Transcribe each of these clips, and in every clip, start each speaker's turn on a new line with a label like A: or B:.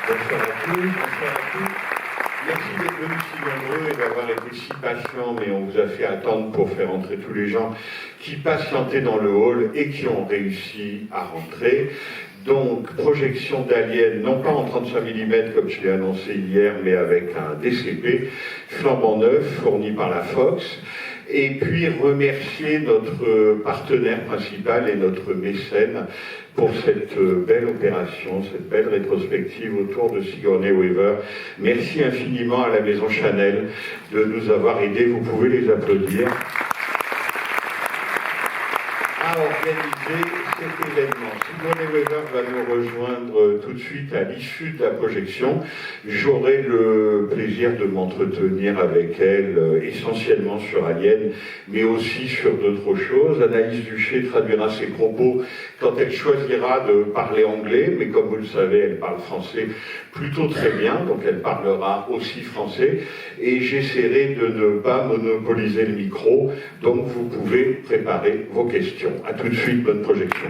A: Bonsoir à tous, bonsoir à tous. Merci d'être venus si nombreux et d'avoir été si patients, mais on vous a fait attendre pour faire entrer tous les gens qui patientaient dans le hall et qui ont réussi à rentrer. Donc, projection d'Alien, non pas en 35 mm comme je l'ai annoncé hier, mais avec un DCP flambant neuf fourni par la Fox. Et puis remercier notre partenaire principal et notre mécène pour cette belle opération, cette belle rétrospective autour de Sigourney Weaver. Merci infiniment à la Maison Chanel de nous avoir aidés. Vous pouvez les applaudir. À organiser cet événement. Sigourney Weaver va nous rejoindre tout de suite à l'issue de la projection. J'aurai le plaisir de m'entretenir avec elle, essentiellement sur Alien, mais aussi sur d'autres choses. Anaïs Duché traduira ses propos quand elle choisira de parler anglais, mais comme vous le savez, elle parle français plutôt très bien, donc elle parlera aussi français, et j'essaierai de ne pas monopoliser le micro, donc vous pouvez préparer vos questions. A tout de suite, bonne projection.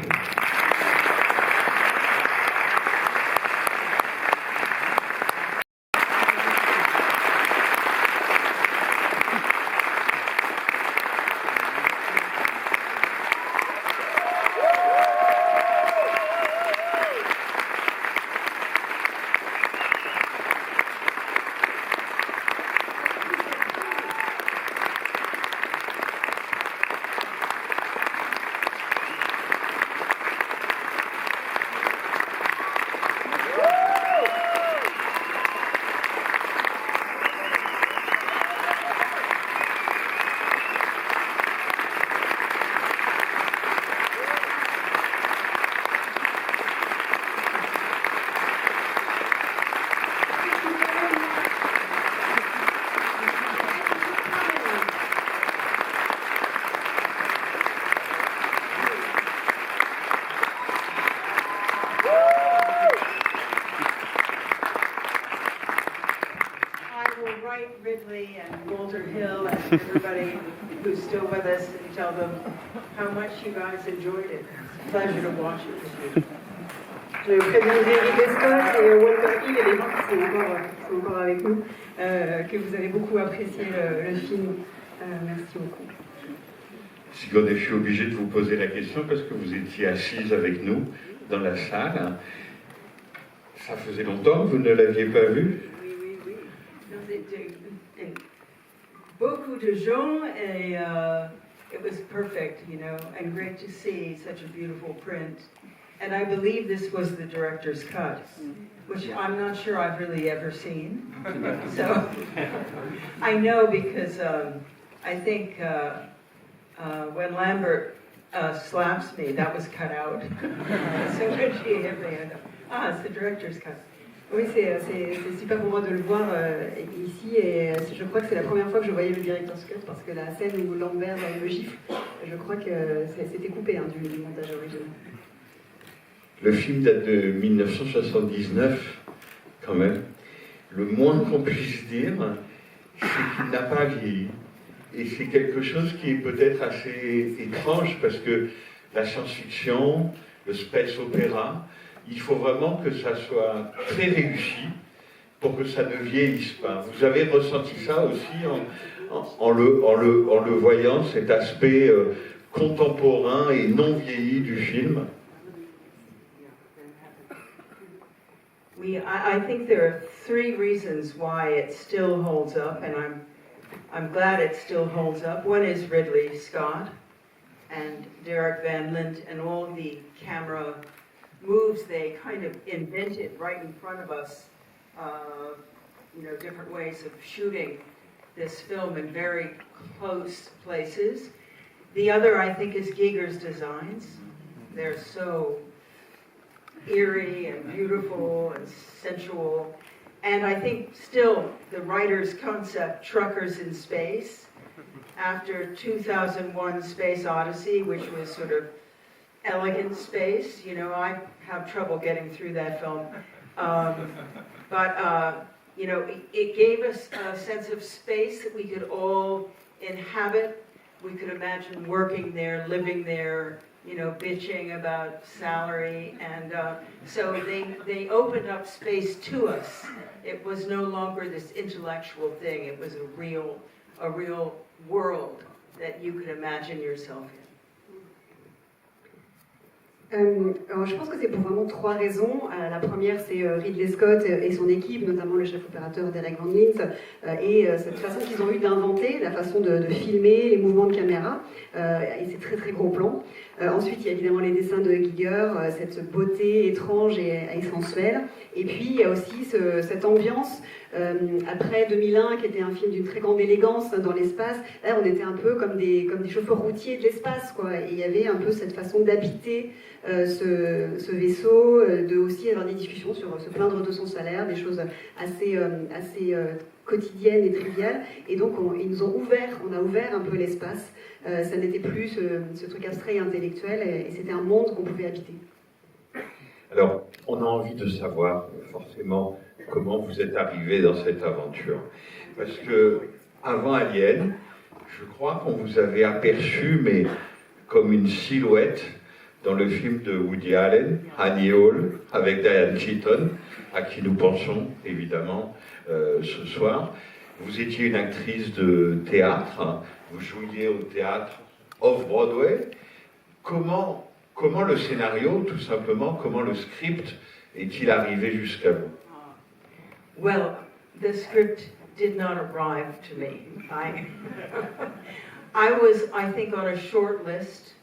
B: Ridley and Walter Hill and everybody who's still with us and tell them how much you guys enjoyed it. It's a pleasure to watch it with you.
C: Je préviens Ridley Scott et Walter Hill et les gens qui sont encore avec nous, que vous avez beaucoup apprécié le film. Merci beaucoup.
A: Sigourney, je suis obligé de vous poser la question parce que vous étiez assise avec nous dans la salle. Ça faisait longtemps que vous ne l'aviez pas vue?
B: Beaucoup de gens et it was perfect, you know, and great to see such a beautiful print. And I believe this was the director's cut, which I'm not sure I've really ever seen. So I know because I think when Lambert slaps me, that was cut out. So when she hit me, I know, it's the director's cut.
C: Oui, c'est super pour moi de le voir ici et je crois que c'est la première fois que je voyais le director's cut parce que la scène où Lambert me gifle, je crois que c'était coupé du montage original.
A: Le film date de 1979, quand même. Le moins qu'on puisse dire, c'est qu'il n'a pas vieilli. Et c'est quelque chose qui est peut-être assez étrange parce que la science-fiction, le space opéra, il faut vraiment que ça soit très réussi pour que ça ne vieillisse pas. Vous avez ressenti ça aussi en le voyant, cet aspect contemporain et non vieilli du film?
B: I think there are three reasons why it still holds up, and I'm glad it still holds up. One is Ridley Scott and Derek Van Lint and all the camera moves they kind of invented right in front of us, you know, different ways of shooting this film in very close places. The other, I think, is Giger's designs. They're so eerie and beautiful and sensual. And I think still the writer's concept, Truckers in Space, after 2001 Space Odyssey, which was sort of elegant space. You know, I have trouble getting through that film. You know, it gave us a sense of space that we could all inhabit. We could imagine working there, living there, bitching about salary, and so they opened up space to us. It was no longer this intellectual thing. It was a real world that you could imagine yourself in.
C: Alors je pense que c'est pour vraiment trois raisons. La première, c'est Ridley Scott et son équipe, notamment le chef opérateur Derek Van Lint, et cette façon qu'ils ont eu d'inventer, la façon de filmer, les mouvements de caméra, et ces très très gros plans. Ensuite, il y a évidemment les dessins de Giger, cette beauté étrange et sensuelle. Et puis, il y a aussi cette ambiance, après 2001, qui était un film d'une très grande élégance dans l'espace. Là, on était un peu comme des chauffeurs routiers de l'espace, quoi. Et il y avait un peu cette façon d'habiter ce vaisseau, de aussi avoir des discussions sur se plaindre de son salaire, des choses assez quotidiennes et triviales. Et donc, on a ouvert un peu l'espace. Ça n'était plus ce truc abstrait et intellectuel, et c'était un monde qu'on pouvait habiter.
A: Alors, on a envie de savoir forcément comment vous êtes arrivé dans cette aventure. Parce que, avant Alien, je crois qu'on vous avait aperçu, mais comme une silhouette, dans le film de Woody Allen, Annie Hall, avec Diane Keaton, à qui nous pensons évidemment ce soir. Vous étiez une actrice de théâtre, hein. Vous jouiez au théâtre off-Broadway. Comment le scénario, tout simplement, comment le script est-il arrivé jusqu'à vous?
B: Well, the script did not arrive to me. I was, I think, on a short list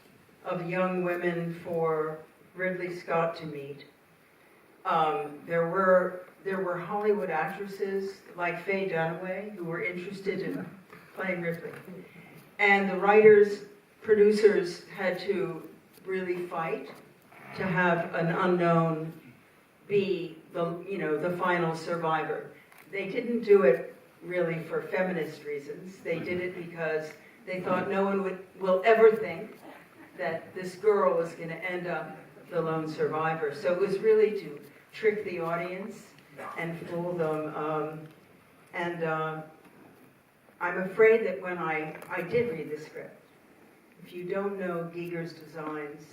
B: of young women for Ridley Scott to meet. There were Hollywood actresses like Faye Dunaway who were interested in playing Ripley. And the writers, producers had to really fight to have an unknown be the final survivor. They didn't do it really for feminist reasons. They did it because they thought no one will ever think that this girl was going to end up the lone survivor. So it was really to trick the audience and fool them. I'm afraid that when I did read the script, if you don't know Giger's designs,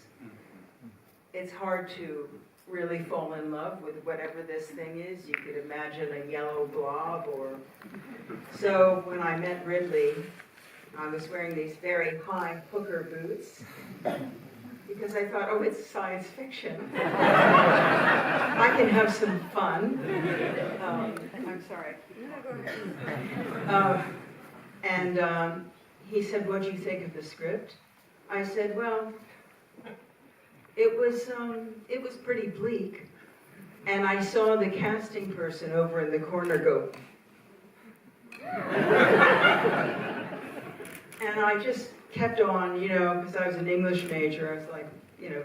B: it's hard to really fall in love with whatever this thing is. You could imagine a yellow blob So when I met Ridley, I was wearing these very high hooker boots because I thought, oh, it's science fiction. I can have some fun. I'm sorry. He said, what do you think of the script? I said, well, it was pretty bleak. And I saw the casting person over in the corner go. And I just kept on, because I was an English major, I was like,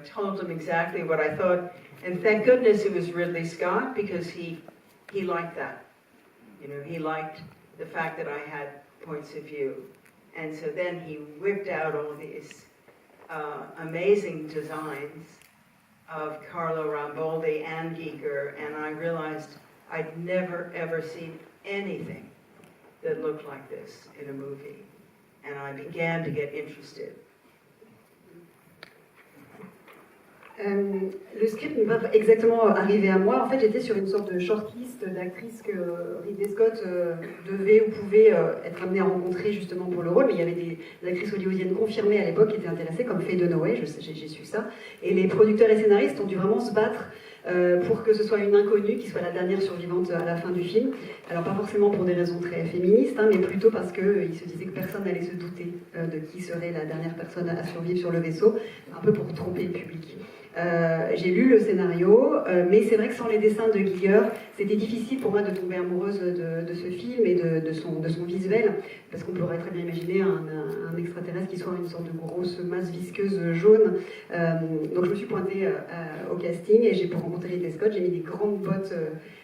B: told him exactly what I thought. And thank goodness it was Ridley Scott, because he liked that. He liked the fact that I had points of view. And so then he whipped out all these amazing designs of Carlo Rambaldi and Giger, and I realized I'd never ever seen anything that looked like this in a movie. And I began to get interested.
C: Le script n'est pas exactement arrivé à moi. En fait, j'étais sur une sorte de shortlist d'actrices que Ridley Scott devait ou pouvait être amené à rencontrer justement pour le rôle. Mais il y avait des actrices hollywoodiennes confirmées à l'époque qui étaient intéressées, comme Faye Dunaway, j'ai su ça. Et les producteurs et scénaristes ont dû vraiment se battre pour que ce soit une inconnue qui soit la dernière survivante à la fin du film. Alors pas forcément pour des raisons très féministes, mais plutôt parce qu'ils se disaient que personne n'allait se douter de qui serait la dernière personne à survivre sur le vaisseau, un peu pour tromper le public. J'ai lu le scénario, mais c'est vrai que sans les dessins de Giger, c'était difficile pour moi de tomber amoureuse de ce film et de son visuel, parce qu'on pourrait très bien imaginer un extraterrestre qui soit une sorte de grosse masse visqueuse jaune. Donc je me suis pointée au casting et pour rencontrer Ridley Scott, j'ai mis des grandes bottes,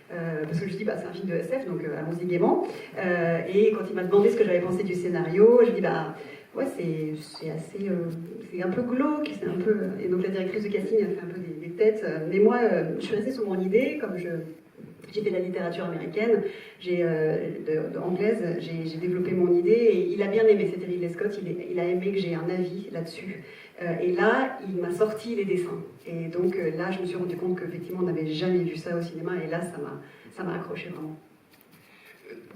C: parce que je me suis dit, c'est un film de SF, donc allons-y gaiement. Et quand il m'a demandé ce que j'avais pensé du scénario, je lui ai dit, ouais, c'est assez, c'est un peu glauque, c'est un peu. Et donc la directrice de casting a fait un peu des têtes. Mais moi, je suis restée sur mon idée, comme j'ai fait de la littérature américaine, anglaise, j'ai développé mon idée et il a bien aimé. C'était Ridley Scott, il a aimé que j'ai un avis là-dessus. Et là, il m'a sorti les dessins. Et donc là, je me suis rendu compte qu'effectivement, on n'avait jamais vu ça au cinéma. Et là, ça m'a accroché vraiment.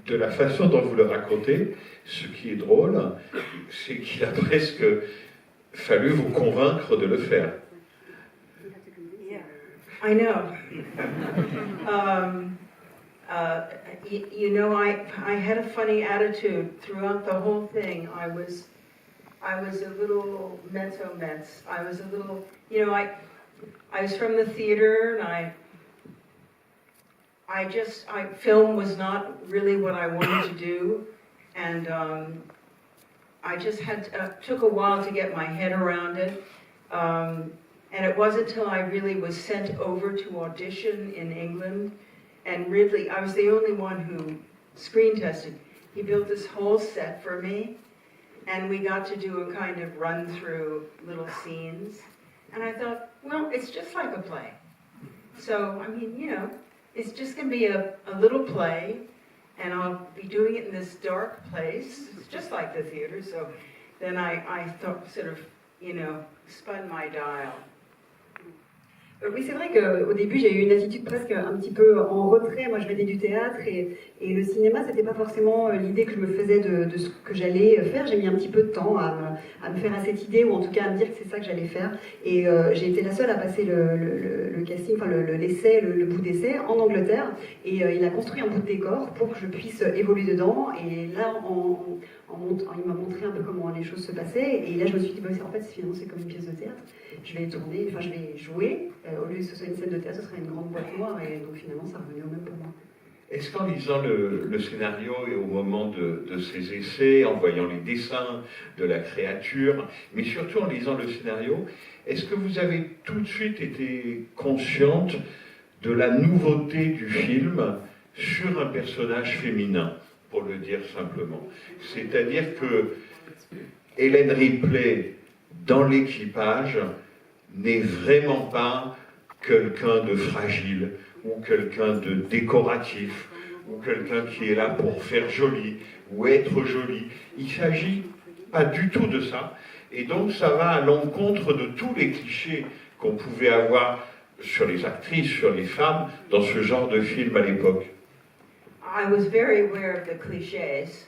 A: De la façon dont vous le racontez, ce qui est drôle, c'est qu'il a presque fallu vous convaincre de le faire.
B: Yeah, I know. You know, I had a funny attitude throughout the whole thing. I was a little mezzo-mezz. I was a little, you know, I was from the theater, and film was not really what I wanted to do, and I just took a while to get my head around it, and it wasn't until I really was sent over to audition in England, and Ridley, I was the only one who screen tested. He built this whole set for me, and we got to do a kind of run-through little scenes, and I thought, well, it's just like a play. So, I mean, you know, it's just going to be a little play, and I'll be doing it in this dark place. It's just like the theater. So then I thought, sort of, you know, spun my dial.
C: Oui, c'est vrai qu'au début, j'ai eu une attitude presque un petit peu en retrait. Moi, je venais du théâtre et le cinéma, c'était pas forcément l'idée que je me faisais de ce que j'allais faire. J'ai mis un petit peu de temps à me faire à cette idée, ou en tout cas à me dire que c'est ça que j'allais faire. Et j'ai été la seule à passer le casting, enfin l'essai, le bout d'essai en Angleterre. Et il a construit un bout de décor pour que je puisse évoluer dedans. Et là, il m'a montré un peu comment les choses se passaient. Et là, je me suis dit, bah, en fait, finalement, c'est comme une pièce de théâtre. Je vais tourner, enfin, je vais jouer. Au lieu que ce soit une scène de théâtre, ce sera une grande boîte noire. Et donc, finalement, ça revenait au même pour moi.
A: Est-ce qu'en lisant le scénario et au moment de ces essais, en voyant les dessins de la créature, mais surtout en lisant le scénario, est-ce que vous avez tout de suite été consciente de la nouveauté du film sur un personnage féminin, pour le dire simplement? C'est-à-dire que Hélène Ripley, dans l'équipage, n'est vraiment pas quelqu'un de fragile, ou quelqu'un de décoratif, ou quelqu'un qui est là pour faire joli, ou être joli. Il ne s'agit pas du tout de ça. Et donc ça va à l'encontre de tous les clichés qu'on pouvait avoir sur les actrices, sur les femmes, dans ce genre de film à l'époque.
B: I was very aware of the cliches,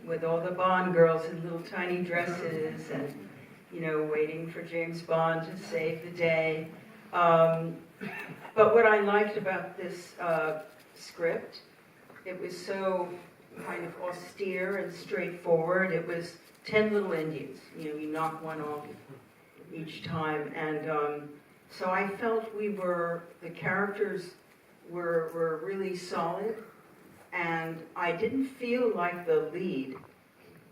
B: with all the Bond girls in little tiny dresses and, you know, waiting for James Bond to save the day. But what I liked about this script, it was so kind of austere and straightforward. It was 10 little Indians. You know, you knock one off each time. And so I felt the characters were really solid. And I didn't feel like the lead.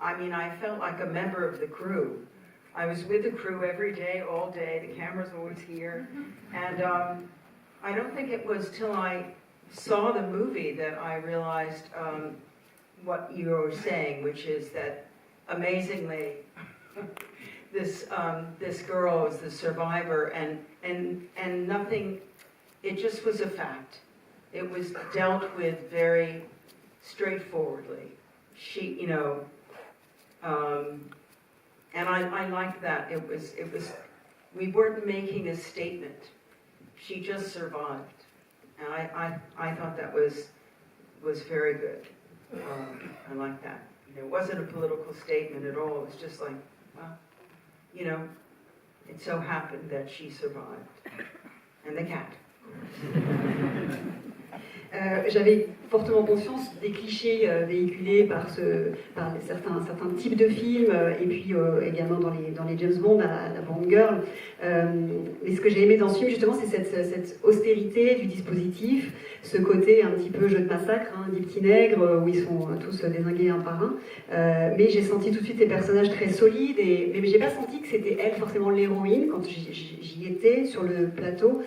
B: I mean, I felt like a member of the crew. I was with the crew every day, all day. The camera's always here. And I don't think it was till I saw the movie that I realized what you were saying, which is that amazingly, this girl is the survivor, and nothing. It just was a fact. It was dealt with very straightforwardly. She, you know, and I liked that. It was. We weren't making a statement. She just survived, and I thought that was very good. I like that. It wasn't a political statement at all. It was just like, well, you know, it so happened that she survived, and the cat.
C: J'avais fortement conscience des clichés véhiculés par certains types de films, et puis également dans les James Bond, la Bond Girl. Mais ce que j'ai aimé dans ce film, justement, c'est cette austérité du dispositif, ce côté un petit peu jeu de massacre, hein, des petits nègres, où ils sont tous dézingués un par un. Mais j'ai senti tout de suite des personnages très solides, mais j'ai pas senti que c'était elle forcément l'héroïne. Quand j'y étais sur le plateau,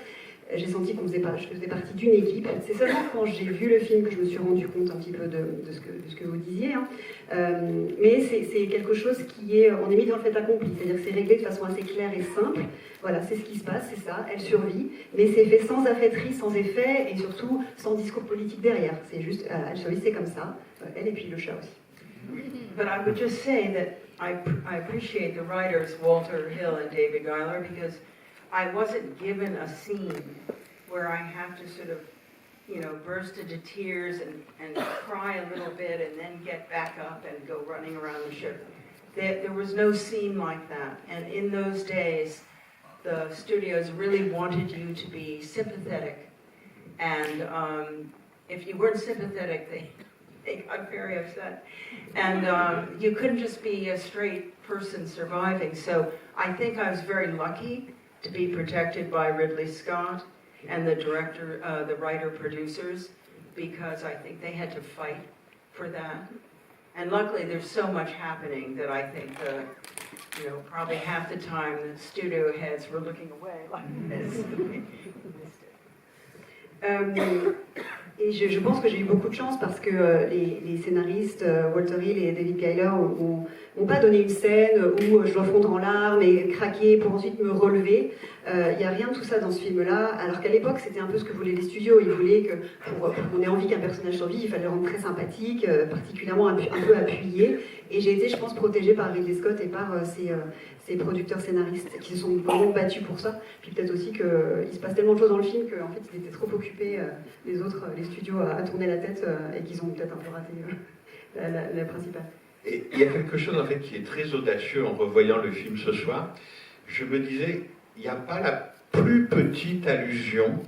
C: j'ai senti je faisais partie d'une équipe. C'est seulement quand j'ai vu le film que je me suis rendu compte un petit peu de ce que vous disiez. Hein. Mais c'est quelque chose on est mis dans le fait accompli, c'est-à-dire que c'est réglé de façon assez claire et simple. Voilà, c'est ce qui se passe, c'est ça, elle survit, mais c'est fait sans affaîtrie, sans effet, et surtout sans discours politique derrière. C'est juste, elle survit, c'est comme ça, elle et puis le chat aussi.
B: But I would just say that I appreciate the writers Walter Hill and David Giler, because I wasn't given a scene where I have to sort of, burst into tears and cry a little bit and then get back up and go running around the ship. There was no scene like that. And in those days, the studios really wanted you to be sympathetic. And if you weren't sympathetic, they got very upset. And you couldn't just be a straight person surviving. So I think I was very lucky to be protected by Ridley Scott and the director, the writer-producers, because I think they had to fight for that. And luckily, there's so much happening that I think, probably half the time the studio heads were looking away like this.
C: Et je pense que j'ai eu beaucoup de chance parce que les scénaristes Walter Hill et David Giler m'ont pas donné une scène où je dois fondre en larmes et craquer pour ensuite me relever. Il n'y a rien de tout ça dans ce film-là, alors qu'à l'époque c'était un peu ce que voulaient les studios. Ils voulaient que pour qu'on ait envie qu'un personnage survive, il fallait le rendre très sympathique, particulièrement un peu appuyé. Et j'ai été, je pense, protégée par Ridley Scott et par ces producteurs scénaristes qui se sont vraiment battus pour ça. Puis peut-être aussi qu'il se passe tellement de choses dans le film qu'en fait ils étaient trop occupés, les studios, à tourner la tête et qu'ils ont peut-être un peu raté la principale.
A: Et il y a quelque chose en fait qui est très audacieux en revoyant le film ce soir. Je me disais, il n'y a pas la plus petite allusion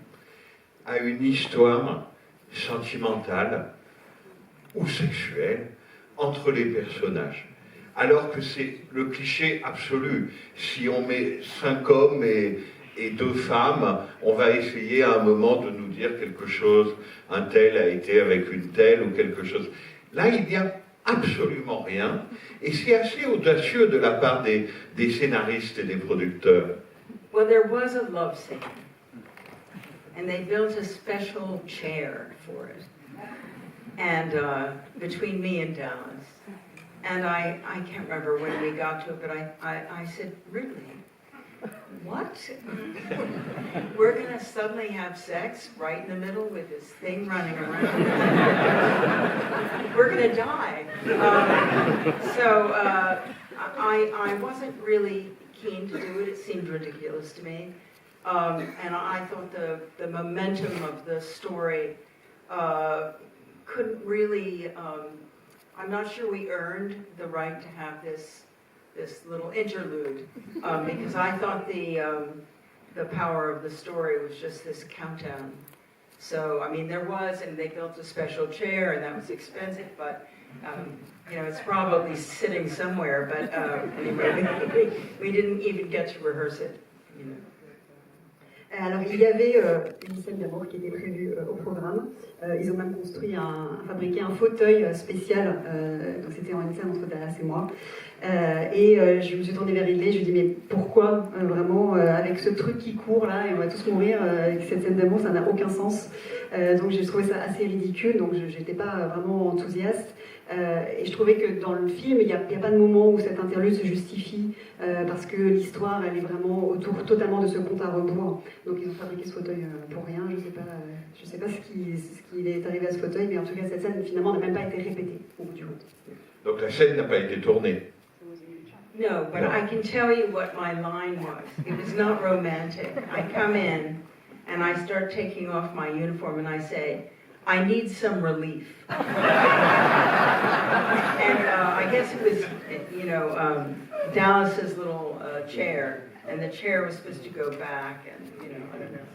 A: à une histoire sentimentale ou sexuelle entre les personnages. Alors que c'est le cliché absolu. Si on met 5 hommes et 2 femmes, on va essayer à un moment de nous dire quelque chose, un tel a été avec une telle ou quelque chose. Là, il n'y a absolument rien, et c'est assez audacieux de la part des scénaristes et des producteurs.
B: Well, there was a love scene, and they built a special chair for it, and between me and Dallas. And I can't remember when we got to it, but I said, Ridley, what? We're going to suddenly have sex right in the middle with this thing running around? We're going to die. I wasn't really keen to do it. It seemed ridiculous to me. And I thought the momentum of the story couldn't really... I'm not sure we earned the right to have this little interlude, because I thought the power of the story was just this countdown. So, I mean, there was, and they built a special chair, and that was expensive, but, it's probably sitting somewhere, but anyway, we didn't even get to rehearse it,
C: Alors il y avait une scène d'amour qui était prévue au programme. Ils ont même fabriqué un fauteuil spécial, donc c'était une scène entre Dallas et moi. Et je me suis tournée vers Ridley, je lui ai dit mais pourquoi vraiment avec ce truc qui court là et on va tous mourir avec cette scène d'amour, ça n'a aucun sens. Donc j'ai trouvé ça assez ridicule, donc j'étais pas vraiment enthousiaste. Et je trouvais que dans le film, il n'y a pas de moment où cette interlude se justifie parce que l'histoire, elle est vraiment autour totalement de ce compte à rebours. Donc ils ont fabriqué ce fauteuil pour rien. Je sais pas ce qui est arrivé à ce fauteuil, mais en tout cas cette scène finalement n'a même pas été répétée au bout du compte.
A: Donc la scène n'a pas été tournée.
B: No, but I can tell you what my line was. It was not romantic. I come in and I start taking off my uniform and I say, I need some relief. And I guess it was, Dallas's little chair, and the chair was supposed to go back, and, I don't know.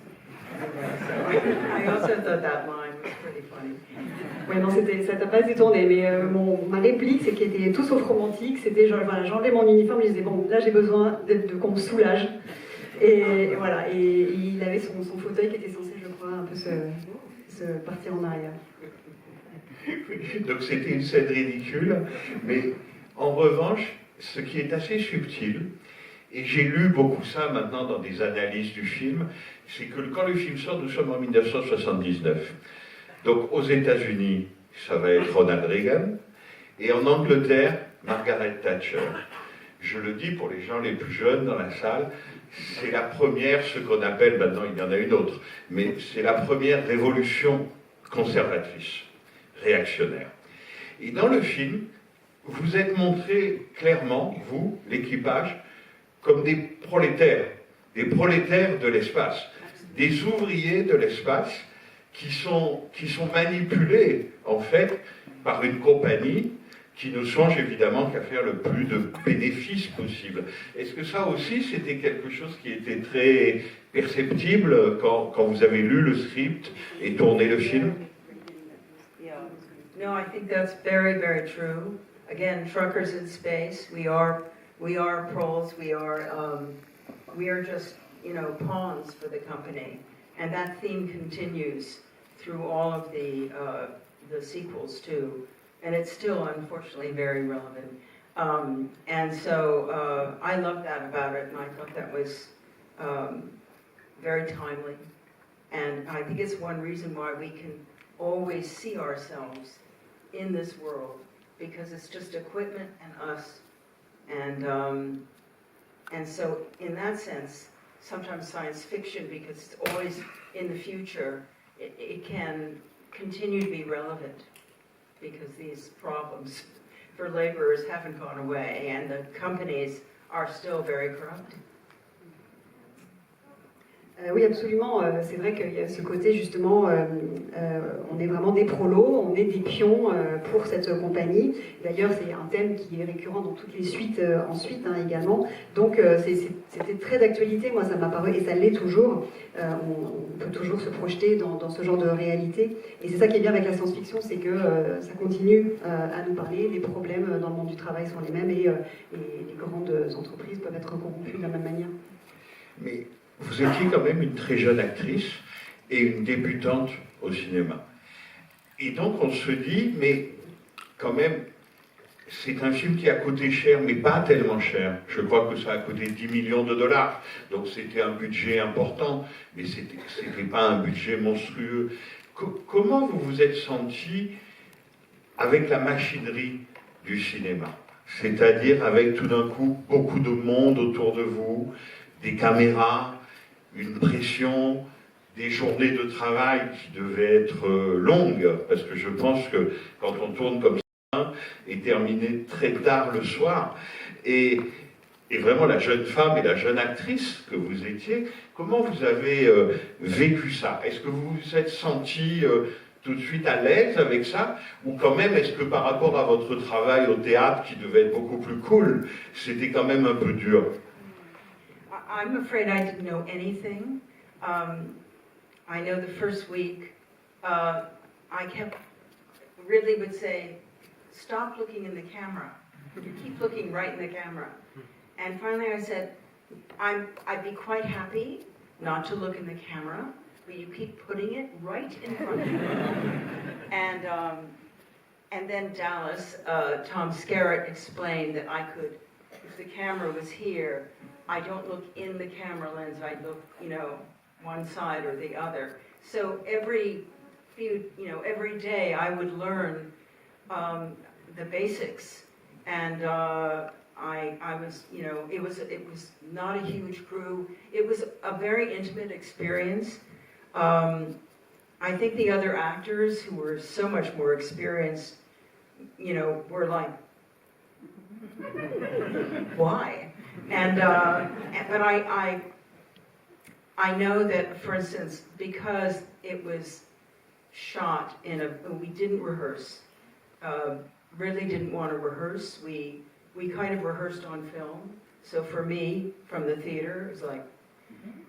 B: Anyway, so I also thought that line was pretty funny.
C: Ouais, non, ça n'a pas été tourné, mais ma réplique, c'est qu'il était tout sauf romantique. C'était genre, voilà, j'enlevais mon uniforme, je disais, bon, là j'ai besoin qu'on me soulage. Et voilà, et il avait son fauteuil qui était censé, je crois, un peu se partir en arrière.
A: Donc c'était une scène ridicule, mais en revanche, ce qui est assez subtil, et j'ai lu beaucoup ça maintenant dans des analyses du film, c'est que quand le film sort, nous sommes en 1979. Donc aux États-Unis, ça va être Ronald Reagan, et en Angleterre, Margaret Thatcher. Je le dis pour les gens les plus jeunes dans la salle, c'est la première, ce qu'on appelle, maintenant il y en a une autre, mais c'est la première révolution conservatrice, réactionnaire. Et dans le film, vous êtes montrés clairement, vous, l'équipage, comme des prolétaires de l'espace, des ouvriers de l'espace qui sont manipulés, en fait, par une compagnie qui ne songe évidemment qu'à faire le plus de bénéfices possible. Est-ce que ça aussi, c'était quelque chose qui était très perceptible quand vous avez lu le script et tourné le film?
B: Yeah. No, I think that's very, very true. Again, truckers in space, we are proles, we are just, pawns for the company. And that theme continues through all of the sequels too. And it's still, unfortunately, very relevant. And so I love that about it, and I thought that was very timely. And I think it's one reason why we can always see ourselves in this world, because it's just equipment and us. And so in that sense, sometimes science fiction, because it's always in the future, it can continue to be relevant, because these problems for laborers haven't gone away, and the companies are still very corrupt.
C: Oui, absolument. C'est vrai qu'il y a ce côté, justement, on est vraiment des prolos, on est des pions pour cette compagnie. D'ailleurs, c'est un thème qui est récurrent dans toutes les suites ensuite également. Donc, c'était très d'actualité. Moi, ça m'a paru, et ça l'est toujours. On peut toujours se projeter dans ce genre de réalité. Et c'est ça qui est bien avec la science-fiction, c'est que ça continue à nous parler. Les problèmes dans le monde du travail sont les mêmes, et les grandes entreprises peuvent être corrompues de la même manière.
A: Mais vous étiez quand même une très jeune actrice et une débutante au cinéma. Et donc on se dit, mais quand même, c'est un film qui a coûté cher, mais pas tellement cher. Je crois que ça a coûté 10 millions de dollars. Donc c'était un budget important, mais c'était pas un budget monstrueux. Comment vous vous êtes senti avec la machinerie du cinéma? C'est-à-dire avec tout d'un coup beaucoup de monde autour de vous, des caméras, une pression, des journées de travail qui devaient être longues, parce que je pense que quand on tourne comme ça, et terminé très tard le soir, et vraiment la jeune femme et la jeune actrice que vous étiez, comment vous avez vécu ça? Est-ce que vous vous êtes senti tout de suite à l'aise avec ça, ou quand même est-ce que par rapport à votre travail au théâtre qui devait être beaucoup plus cool, c'était quand même un peu dur?
B: I'm afraid I didn't know anything. I know the first week, Ridley would say, stop looking in the camera. You keep looking right in the camera. And finally I said, I'd be quite happy not to look in the camera, but you keep putting it right in front of me. And then Dallas, Tom Skerritt explained that I could, if the camera was here, I don't look in the camera lens, I look, one side or the other. So every day I would learn the basics. And I was, it was not a huge crew. It was a very intimate experience. I think the other actors who were so much more experienced, were like, why? But I know that, for instance, because it was shot we didn't rehearse. Ridley didn't want to rehearse. We kind of rehearsed on film. So for me, from the theater, it was like,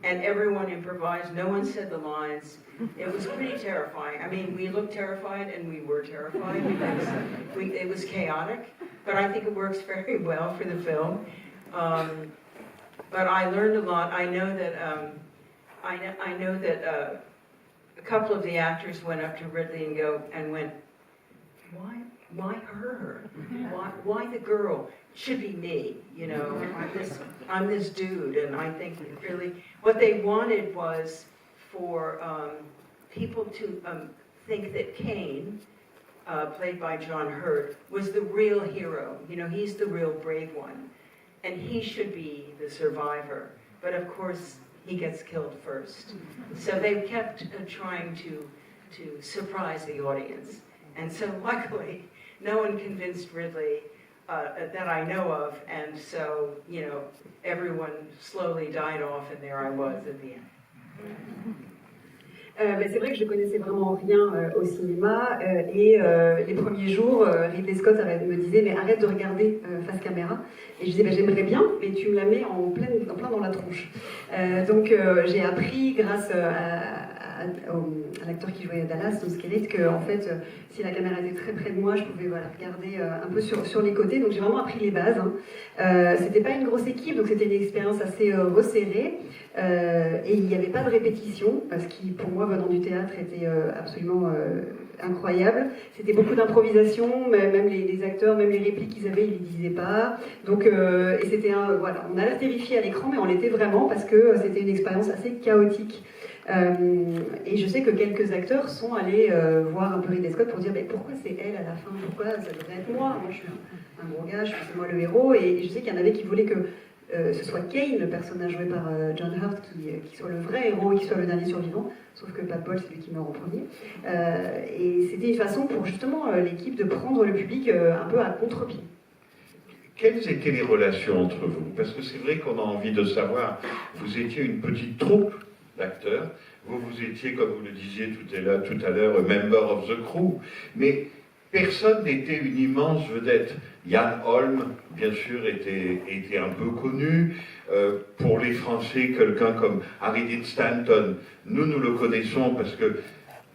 B: and everyone improvised. No one said the lines. It was pretty terrifying. I mean, we looked terrified and we were terrified because it was chaotic. But I think it works very well for the film. But I learned a lot. I know that a couple of the actors went up to Ridley and went, why her? Why the girl? Should be me, I'm this dude, and I think really what they wanted was for people to think that Kane, played by John Hurt, was the real hero. He's the real brave one, and he should be the survivor. But of course, he gets killed first. So they kept trying to surprise the audience, and so luckily, no one convinced Ridley that I know of, and so, you know, everyone slowly died off, and there I was at the end.
C: C'est vrai que je connaissais vraiment rien au cinéma et les premiers jours, Ridley Scott me disait mais arrête de regarder face caméra et je disais bah, j'aimerais bien mais tu me la mets en plein dans la tronche. Donc j'ai appris grâce à l'acteur qui jouait à Dallas, Tom Skerritt, que en fait si la caméra était très près de moi je pouvais voilà, regarder un peu sur les côtés, donc j'ai vraiment appris les bases. C'était pas une grosse équipe donc c'était une expérience assez resserrée. Et il n'y avait pas de répétition, parce qui pour moi venant du théâtre était absolument incroyable. C'était beaucoup d'improvisation, même les acteurs, même les répliques qu'ils avaient, ils ne les disaient pas. Donc, et c'était voilà, on a l'air terrifié à l'écran, mais on l'était vraiment parce que c'était une expérience assez chaotique. Et je sais que quelques acteurs sont allés voir un peu Ridley Scott pour dire mais pourquoi c'est elle à la fin, pourquoi ça devrait être moi, moi je suis un gros gars, c'est moi le héros, et je sais qu'il y en avait qui voulaient que ce soit Kane, le personnage joué par John Hurt, qui soit le vrai héros et qui soit le dernier survivant, sauf que Pat Paul, c'est lui qui meurt en premier. Et c'était une façon pour justement l'équipe de prendre le public un peu à contre-pied.
A: Quelles étaient les relations entre vous? Parce que c'est vrai qu'on a envie de savoir. Vous étiez une petite troupe d'acteurs, vous étiez, comme vous le disiez tout à l'heure, a member of the crew, mais personne n'était une immense vedette. Ian Holm, bien sûr, était un peu connu. Pour les Français, quelqu'un comme Harry Dean Stanton, nous le connaissons parce que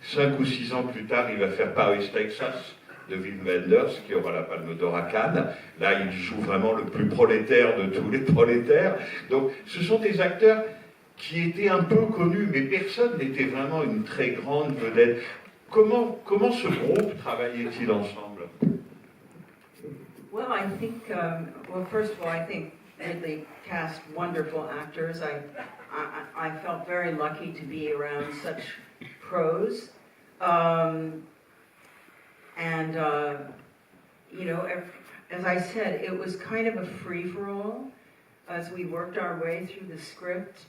A: 5 ou 6 ans plus tard, il va faire Paris, Texas, de Wim Wenders, qui aura la Palme d'Or à Cannes. Là, il joue vraiment le plus prolétaire de tous les prolétaires. Donc, ce sont des acteurs qui étaient un peu connus, mais personne n'était vraiment une très grande vedette. Comment ce groupe travaillait-il ensemble?
B: Well, I think, well, first of all, I think Ridley cast wonderful actors. I felt very lucky to be around such pros. You know, as I said, it was kind of a free-for-all as we worked our way through the script.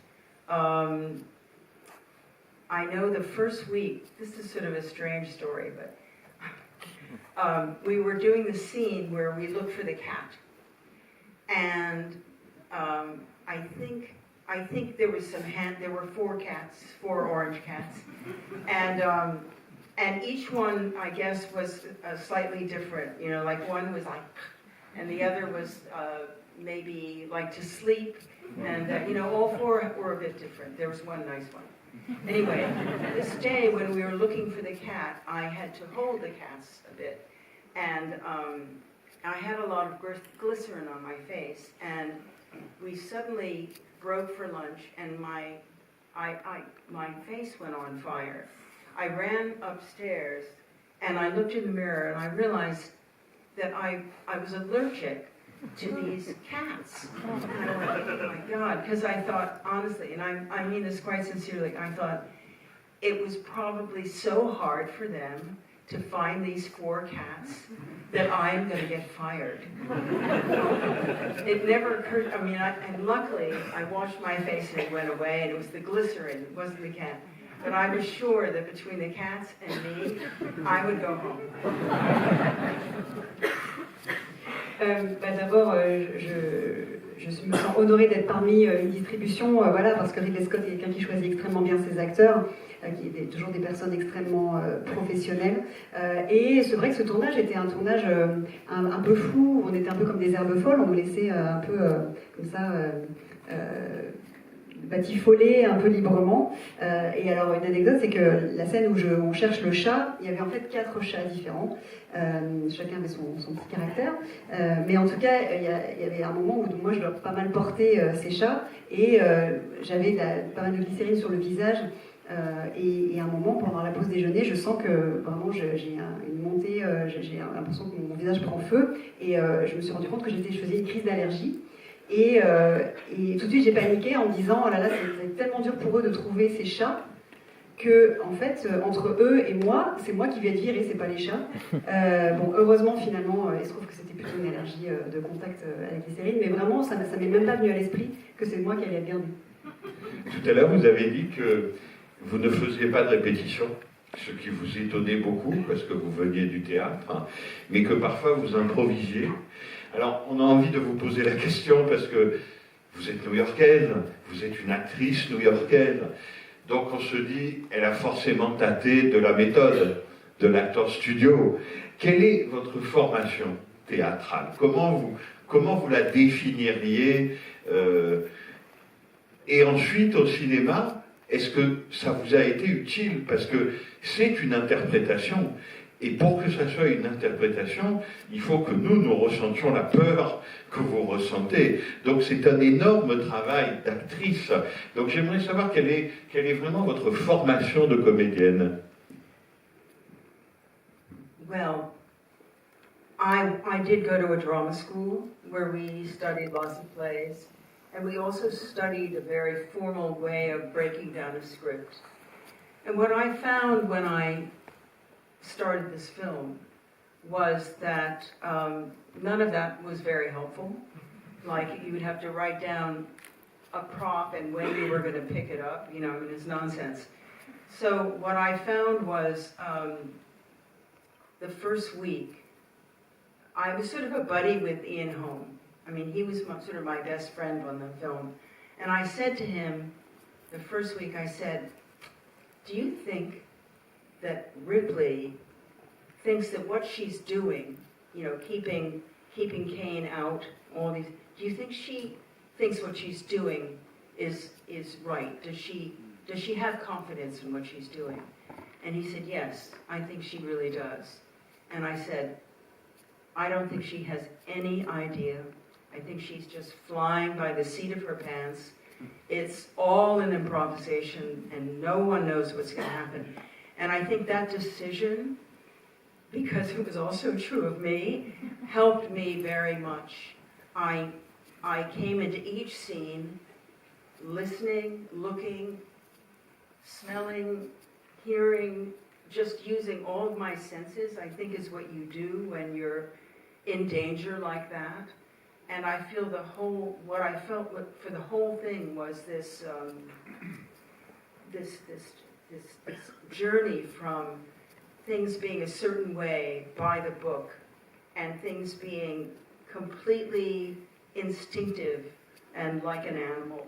B: I know the first week, this is sort of a strange story, but we were doing the scene where we look for the cat. And I think there was there were 4 cats, 4 orange cats. And each one, I guess, was slightly different. You know, like one was like, and the other was maybe like to sleep. And, you know, all 4 were a bit different. There was one nice one. Anyway, this day when we were looking for the cat, I had to hold the cats a bit. And I had a lot of glycerin on my face. And we suddenly broke for lunch, and my face went on fire. I ran upstairs, and I looked in the mirror, and I realized that I was allergic to these cats. And I went, oh my God, because I thought, honestly, and I mean this quite sincerely, I thought it was probably so hard for them to find these 4 cats that I'm going to get fired. It never occurred, I mean, and luckily I washed my face and it went away, and it was the glycerin, it wasn't the cat. But I was sure that between the cats and me, I would go home.
C: D'abord, je me sens honorée d'être parmi une distribution, voilà, parce que Ridley Scott est quelqu'un qui choisit extrêmement bien ses acteurs, qui est toujours des personnes extrêmement professionnelles. Et c'est vrai que ce tournage était un tournage un peu fou, on était un peu comme des herbes folles, on nous laissait un peu comme ça batifoler un peu librement. Et alors une anecdote, c'est que la scène où on cherche le chat, il y avait en fait 4 chats différents. Chacun avait son petit caractère. Mais en tout cas, il y avait un moment où moi je dois pas mal porter ces chats et j'avais pas mal de glycérine sur le visage. Et à un moment, pendant la pause déjeuner, je sens que vraiment j'ai une montée, j'ai l'impression que mon visage prend feu. Et je me suis rendu compte que je faisais une crise d'allergie. Et tout de suite j'ai paniqué en me disant oh là là, c'est tellement dur pour eux de trouver ces chats que en fait entre eux et moi c'est moi qui vais être virée, c'est pas les chats. Bon, heureusement finalement il se trouve que c'était plutôt une allergie de contact à la glycérine, mais vraiment ça m'est même pas venu à l'esprit que c'est moi qui allais être perdue.
A: Tout à l'heure vous avez dit que vous ne faisiez pas de répétition. ce qui vous étonnait beaucoup, parce que vous veniez du théâtre, hein, mais que parfois vous improvisiez. Alors, on a envie de vous poser la question, parce que vous êtes new-yorkaise, vous êtes une actrice new-yorkaise, donc on se dit, elle a forcément tâté de la méthode de l'acteur studio. Quelle est votre formation théâtrale? Comment vous la définiriez? Et ensuite, au cinéma, est-ce que ça vous a été utile? Parce que c'est une interprétation. Et pour que ça soit une interprétation, il faut que nous ressentions la peur que vous ressentez. Donc c'est un énorme travail d'actrice. Donc j'aimerais savoir quelle est vraiment votre formation de comédienne.
B: Well, I did go to a drama school where we studied lots of plays, and we also studied a very formal way of breaking down a script. And what I found when I started this film was that none of that was very helpful. Like, you would have to write down a prop and when you were going to pick it up, you know, I mean, it's nonsense. So what I found was the first week, I was sort of a buddy with Ian Holm. I mean, he was sort of my best friend on the film. And I said to him, the first week, I said, do you think that Ripley thinks that what she's doing, you know, keeping Kane out, all these, do you think she thinks what she's doing is right? Does she have confidence in what she's doing? And he said, yes, I think she really does. And I said, I don't think she has any idea. I think she's just flying by the seat of her pants. It's all an improvisation, and no one knows what's going to happen. And I think that decision, because it was also true of me, helped me very much. I came into each scene listening, looking, smelling, hearing, just using all of my senses, I think is what you do when you're in danger like that. And I feel what I felt for the whole thing was this journey from things being a certain way by the book and things being completely instinctive and like an animal.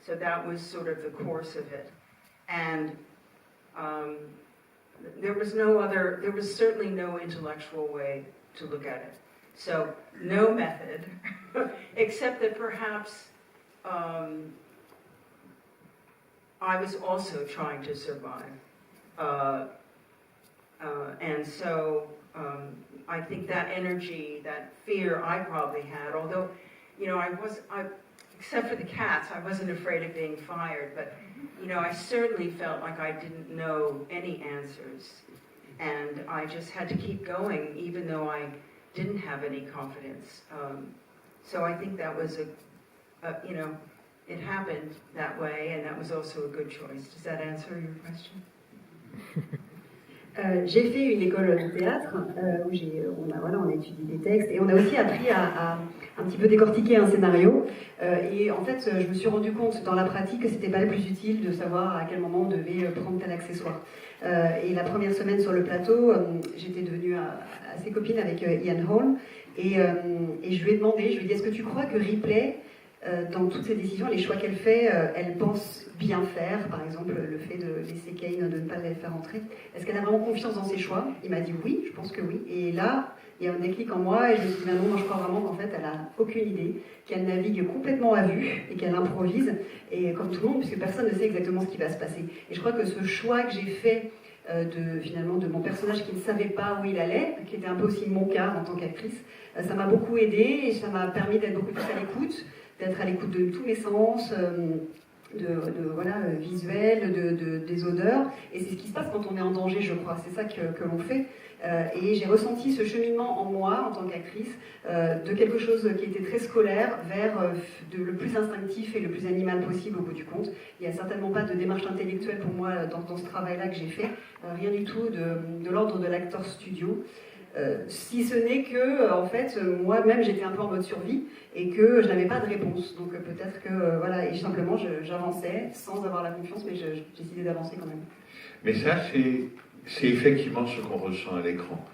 B: So that was sort of the course of it. And there was certainly no intellectual way to look at it. So no method, except that perhaps I was also trying to survive. And so I think that energy, that fear I probably had, although, you know, except for the cats, I wasn't afraid of being fired, but, you know, I certainly felt like I didn't know any answers. And I just had to keep going, even though I didn't have any confidence. So I think that was you know, it happened that way, and that was also a good choice. Does that answer your question?
C: J'ai fait une école de théâtre où on a étudié des textes et on a aussi appris à un petit peu décortiquer un scénario. Et en fait, je me suis rendu compte dans la pratique que c'était pas le plus utile de savoir à quel moment on devait prendre tel accessoire. Et la première semaine sur le plateau, j'étais devenue assez copine avec Ian Holm et je lui ai demandé, je lui ai dit, est-ce que tu crois que Ripley, dans toutes ses décisions, les choix qu'elle fait, elle pense bien faire, par exemple le fait de laisser Kane, de ne pas le faire entrer. Est-ce qu'elle a vraiment confiance dans ses choix? Il m'a dit oui, je pense que oui. Et là, il y a un déclic en moi et je me suis dit, non, moi je crois vraiment qu'en fait elle a aucune idée, qu'elle navigue complètement à vue et qu'elle improvise, et comme tout le monde, puisque personne ne sait exactement ce qui va se passer. Et je crois que ce choix que j'ai fait finalement de mon personnage qui ne savait pas où il allait, qui était un peu aussi mon cas en tant qu'actrice, ça m'a beaucoup aidée et ça m'a permis d'être beaucoup plus à l'écoute, d'être à l'écoute de tous mes sens, visuels, des odeurs. Et c'est ce qui se passe quand on est en danger, je crois. C'est ça que l'on fait. Et j'ai ressenti ce cheminement en moi, en tant qu'actrice, de quelque chose qui était très scolaire vers le plus instinctif et le plus animal possible au bout du compte. Il n'y a certainement pas de démarche intellectuelle pour moi dans ce travail-là que j'ai fait. Rien du tout de l'ordre de l'acteur studio. Si ce n'est que, en fait, moi-même j'étais un peu en mode survie et que je n'avais pas de réponse. Donc peut-être que, voilà, et simplement j'avançais sans avoir la confiance, mais j'ai décidé d'avancer quand même.
A: Mais ça, c'est effectivement ce qu'on ressent à l'écran.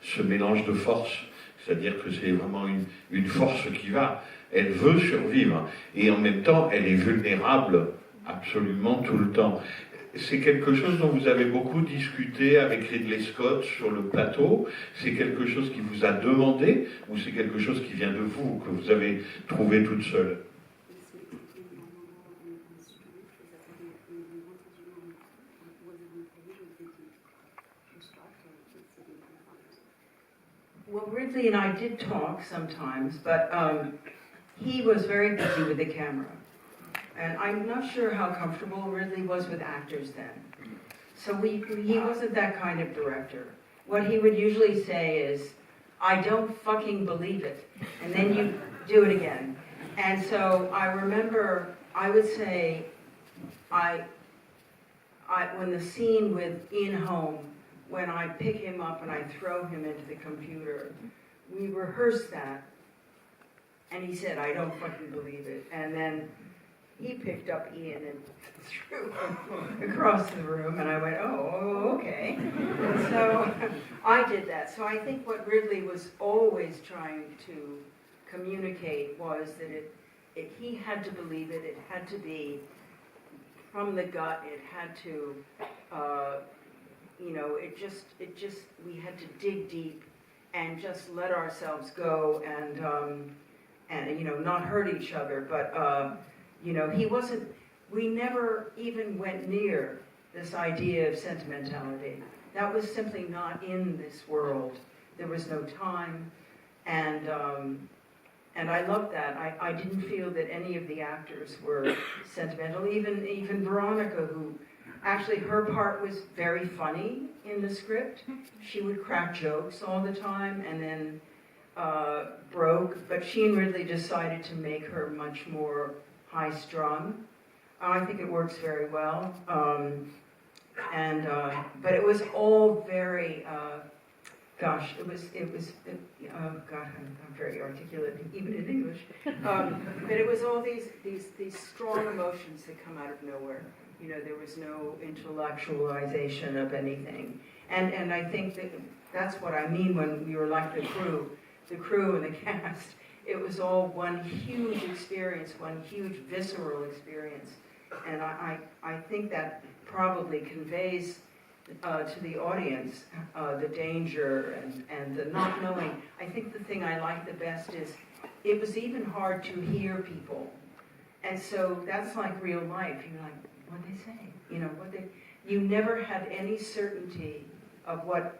A: Ce mélange de force, c'est-à-dire que c'est vraiment une force qui va. Elle veut survivre et en même temps, elle est vulnérable absolument tout le temps. C'est quelque chose dont vous avez beaucoup discuté avec Ridley Scott sur le plateau. C'est quelque chose qui vous a demandé ou c'est quelque chose qui vient de vous, que vous avez trouvé toute seule?
B: Well, Ridley and I did talk sometimes, but he was very busy with the camera. And I'm not sure how comfortable Ridley was with actors then. So he wasn't that kind of director. What he would usually say is, I don't fucking believe it. And then you do it again. And so I remember, I would say, when the scene with Ian Holm, when I pick him up and I throw him into the computer, we rehearsed that. And he said, I don't fucking believe it. And then he picked up Ian and threw him across the room, and I went, oh, okay. So I did that. So I think what Ridley was always trying to communicate was that he had to believe it. It had to be from the gut. It had to, we had to dig deep and just let ourselves go and not hurt each other. But we never even went near this idea of sentimentality. That was simply not in this world. There was no time, and I loved that. I didn't feel that any of the actors were sentimental. Even Veronica, who actually her part was very funny in the script. She would crack jokes all the time, and then broke. But she and Ridley decided to make her much more high-strung. I think it works very well. But it was all very, oh God, I'm very articulate, even in English. But it was all these strong emotions that come out of nowhere. There was no intellectualization of anything. And I think that's what I mean when we were like the crew and the cast. It was all one huge experience, one huge visceral experience. And I think that probably conveys to the audience the danger and the not knowing. I think the thing I like the best is it was even hard to hear people. And so that's like real life. You're like, what'd they say? You never had any certainty of what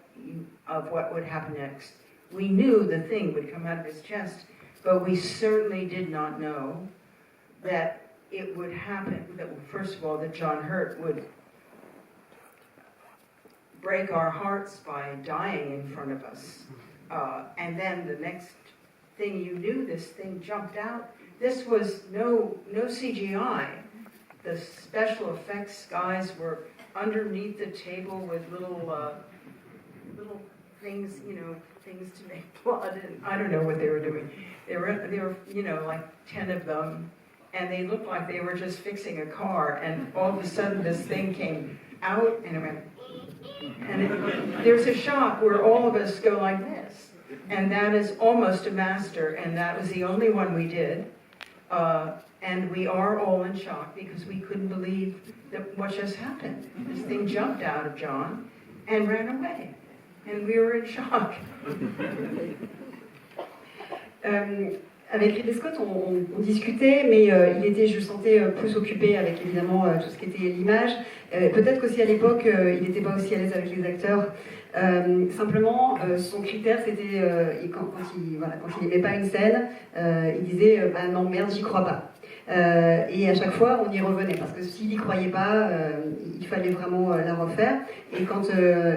B: would happen next. We knew the thing would come out of his chest, but we certainly did not know that it would happen, first of all, that John Hurt would break our hearts by dying in front of us. And then the next thing you knew, this thing jumped out. This was no CGI. The special effects guys were underneath the table with little things, things to make blood, and I don't know what they were doing. There were like 10 of them, and they looked like they were just fixing a car, and all of a sudden this thing came out, and it went, and there's a shot where all of us go like this, and that is almost a master, and that was the only one we did, and we are all in shock because we couldn't believe that what just happened. This thing jumped out of John and ran away, and we were in shock.
C: Avec Ridley Scott, on discutait, mais il était, je le sentais, plus occupé avec évidemment tout ce qui était l'image. Peut-être qu'aussi à l'époque, il n'était pas aussi à l'aise avec les acteurs. Simplement, son critère, c'était quand il n'aimait pas une scène, il disait non, merde, j'y crois pas. Et à chaque fois, on y revenait, parce que s'il n'y croyait pas, il fallait vraiment la refaire. Et quand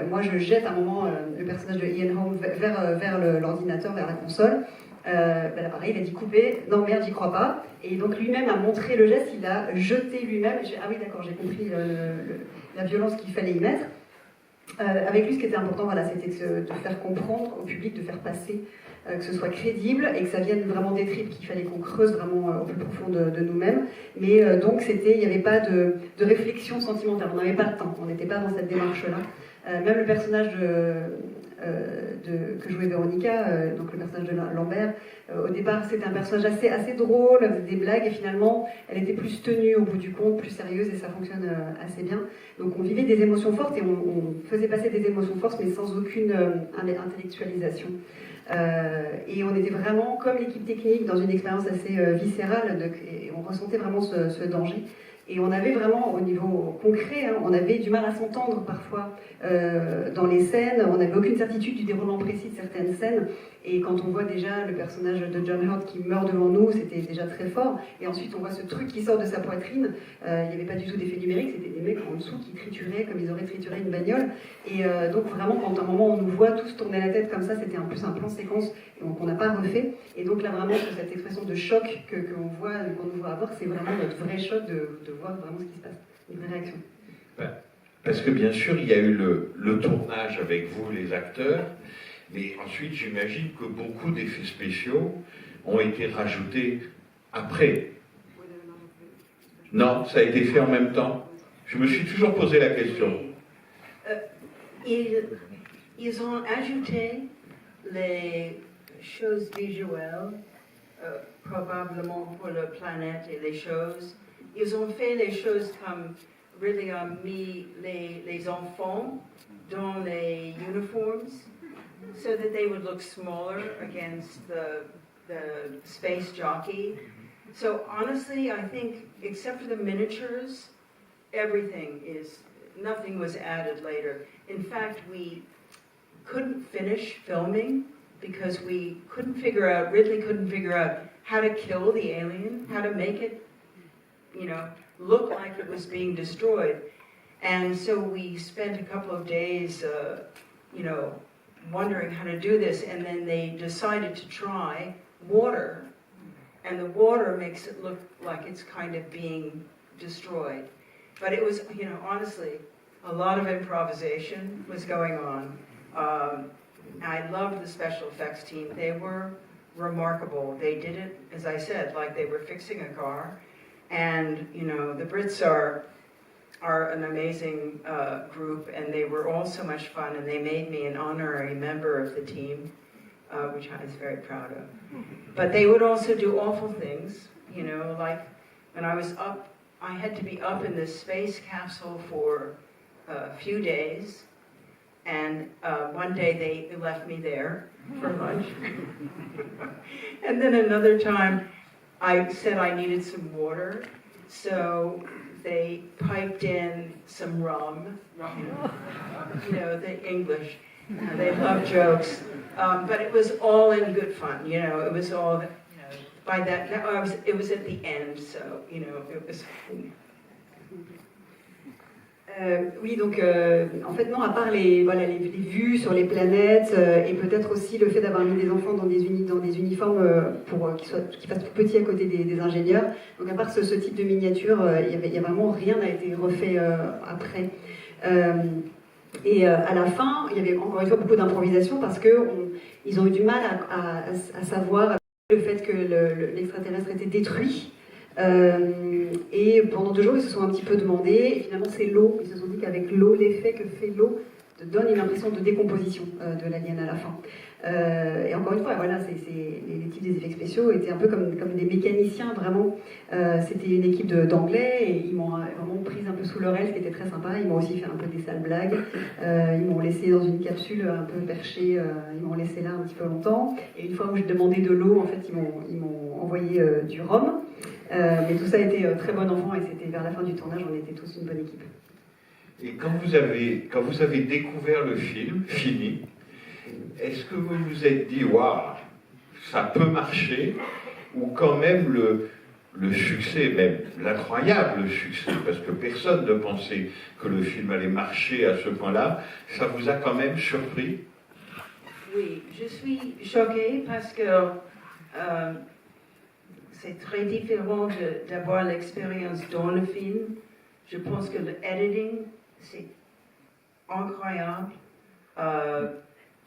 C: moi je jette à un moment le personnage de Ian Holm vers l'ordinateur, vers la console, là pareil, il a dit couper, non merde, j'y crois pas. Et donc lui-même a montré le geste, il a jeté lui-même. Et ah oui, d'accord, j'ai compris la violence qu'il fallait y mettre. Avec lui, ce qui était important, c'était de faire comprendre au public, de faire passer que ce soit crédible et que ça vienne vraiment des tripes, qu'il fallait qu'on creuse vraiment au plus profond de nous-mêmes. Mais donc il n'y avait pas de réflexion sentimentale, on n'avait pas le temps, on n'était pas dans cette démarche-là. Même le personnage que jouait Véronica, donc le personnage de Lambert, au départ c'était un personnage assez drôle, elle faisait des blagues et finalement elle était plus tenue au bout du compte, plus sérieuse et ça fonctionne assez bien. Donc on vivait des émotions fortes et on faisait passer des émotions fortes mais sans aucune intellectualisation. Et on était vraiment comme l'équipe technique dans une expérience assez viscérale et on ressentait vraiment ce danger. Et on avait vraiment, au niveau concret, on avait du mal à s'entendre parfois dans les scènes, on n'avait aucune certitude du déroulement précis de certaines scènes. Et quand on voit déjà le personnage de John Hurt qui meurt devant nous, c'était déjà très fort. Et ensuite on voit ce truc qui sort de sa poitrine, il n'y avait pas du tout d'effet numérique, c'était des mecs en dessous qui trituraient comme ils auraient trituré une bagnole. Et donc vraiment quand à un moment on nous voit tous tourner la tête comme ça, c'était un plus un plan séquence qu'on n'a pas refait. Et donc là vraiment sur cette expression de choc qu'on nous voit avoir, c'est vraiment notre vrai choc de voir vraiment ce qui se passe, une vraie réaction.
A: Parce que bien sûr, il y a eu le tournage avec vous, les acteurs, mais ensuite, j'imagine que beaucoup d'effets spéciaux ont été rajoutés après. Non, ça a été fait en même temps. Je me suis toujours posé la question.
B: Ils ont ajouté les choses visuelles, probablement pour la planète et les choses. Ils ont fait les choses comme really mis les enfants dans les uniforms so that they would look smaller against the space jockey. So honestly, I think except for the miniatures, nothing was added later. In fact, we couldn't finish filming because Ridley couldn't figure out how to kill the alien, how to make it, look like it was being destroyed. And so we spent a couple of days, wondering how to do this, and then they decided to try water, and the water makes it look like it's kind of being destroyed. But it was, honestly, a lot of improvisation was going on. I loved the special effects team. They were remarkable. They did it, as I said, like they were fixing a car. And, the Brits are an amazing group, and they were all so much fun, and they made me an honorary member of the team, which I was very proud of. But they would also do awful things, like when I was up, I had to be up in this space capsule for a few days, and one day they left me there for lunch. And then another time, I said I needed some water, so they piped in some rum, the English. They love jokes, but it was all in good fun, it was all, by that, it was at the end, so, it was...
C: Oui, donc en fait non, à part les vues sur les planètes et peut-être aussi le fait d'avoir mis des enfants dans des uniformes pour qu'ils fassent tout petits à côté des ingénieurs. Donc à part ce type de miniature, il y a vraiment rien n'a été refait après. Et à la fin, il y avait encore une fois beaucoup d'improvisation parce qu'ils ont eu du mal à savoir le fait que l'extraterrestre était détruit. Et pendant 2 jours, ils se sont un petit peu demandé, et finalement c'est l'eau, ils se sont dit qu'avec l'eau, l'effet que fait l'eau donne une impression de décomposition de l'alien à la fin. Et encore une fois, voilà, les types des effets spéciaux étaient un peu comme des mécaniciens, vraiment. C'était une équipe d'anglais, et ils m'ont vraiment prise un peu sous leur aile, ce qui était très sympa. Ils m'ont aussi fait un peu des sales blagues. Ils m'ont laissé dans une capsule un peu perchée, ils m'ont laissé là un petit peu longtemps. Et une fois où je demandais de l'eau, en fait, ils m'ont envoyé du rhum. Mais tout ça a été très bon enfant, et c'était vers la fin du tournage, on était tous une bonne équipe.
A: Et quand vous avez découvert le film fini, est-ce que vous vous êtes dit, waouh, ça peut marcher, ou quand même le succès, même l'incroyable succès, parce que personne ne pensait que le film allait marcher à ce point-là, ça vous a quand même surpris?
B: Oui, je suis choquée parce que c'est très différent d'avoir l'expérience dans le film. Je pense que le editing, c'est incroyable.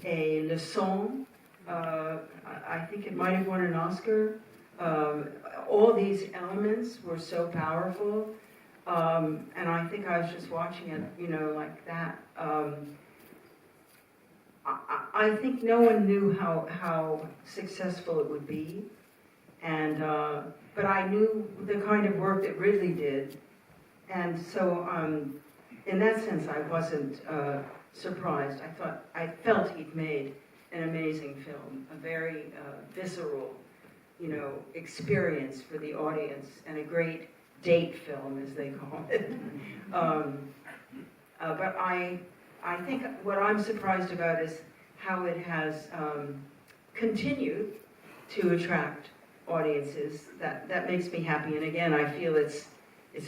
B: Et le son, I think it might have won an Oscar. All these elements were so powerful, and I think I was just watching it, you know, like that. I think no one knew how successful it would be, and but I knew the kind of work that Ridley did, and so in that sense I wasn't surprised. I felt he'd made an amazing film, a very visceral, you know, experience for the audience, and a great date film, as they call it. But I think what I'm surprised about is how it has continued to attract audiences. That makes me happy. And again, I feel it's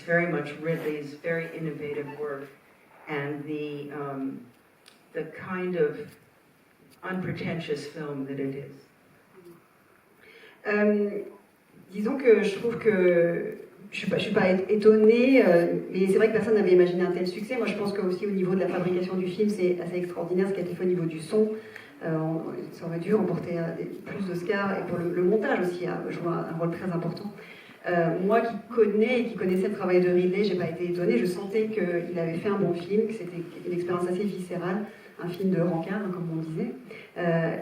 B: very much Ridley's very innovative work, and the kind of unpretentious film that it is.
C: Disons que je trouve que je suis pas étonnée, mais c'est vrai que personne n'avait imaginé un tel succès. Moi, je pense que aussi au niveau de la fabrication du film, c'est assez extraordinaire ce qui a été fait au niveau du son. Ça aurait dû remporter plus d'Oscars, et pour le montage aussi a joué un rôle très important. Moi qui connaissais le travail de Ridley, j'ai pas été étonnée. Je sentais qu'il avait fait un bon film, que c'était une expérience assez viscérale, un film de rencard, comme on disait.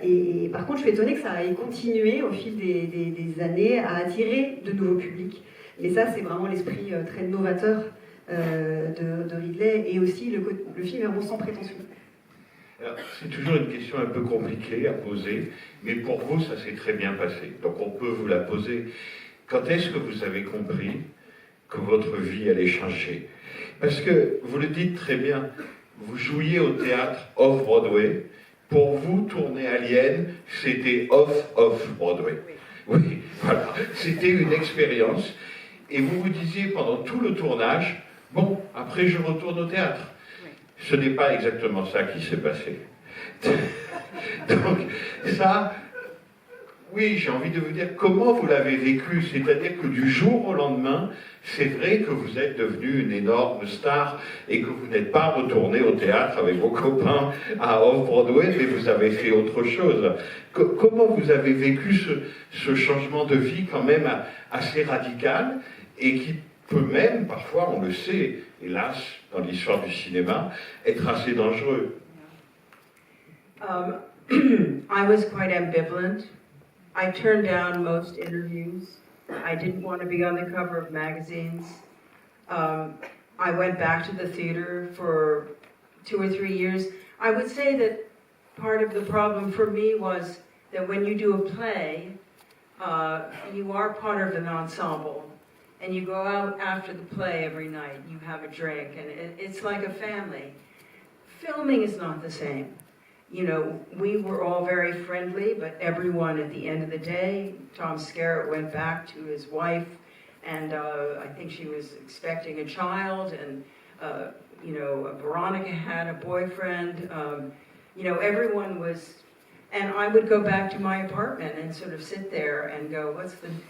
C: Et par contre, je suis étonnée que ça ait continué au fil des années à attirer de nouveaux publics. Mais ça, c'est vraiment l'esprit très novateur de Ridley, et aussi le film est vraiment sans prétention.
A: C'est toujours une question un peu compliquée à poser, mais pour vous, ça s'est très bien passé. Donc on peut vous la poser. Quand est-ce que vous avez compris que votre vie allait changer? Parce que, vous le dites très bien, vous jouiez au théâtre off-Broadway. Pour vous, tourner Alien, c'était off-Broadway. Oui, voilà. C'était une expérience. Et vous vous disiez pendant tout le tournage, bon, après je retourne au théâtre. Ce n'est pas exactement ça qui s'est passé. Donc, ça, oui, j'ai envie de vous dire comment vous l'avez vécu. C'est-à-dire que du jour au lendemain, c'est vrai que vous êtes devenu une énorme star et que vous n'êtes pas retourné au théâtre avec vos copains à Off-Broadway, mais vous avez fait autre chose. Comment vous avez vécu ce changement de vie quand même assez radical et qui peut même, parfois, on le sait, hélas, dans l'histoire du cinéma, être assez dangereux?
B: I was quite ambivalent. I turned down most interviews. I didn't want to be on the cover of magazines. I went back to the theater for 2 or 3 years. I would say that part of the problem for me was that when you do a play, you are part of an ensemble. And you go out after the play every night, you have a drink, and it's like a family. Filming is not the same. You know, we were all very friendly, but everyone at the end of the day, Tom Skerritt went back to his wife, and I think she was expecting a child, and, you know, Veronica had a boyfriend. You know, everyone was, and I would go back to my apartment and sort of sit there and go,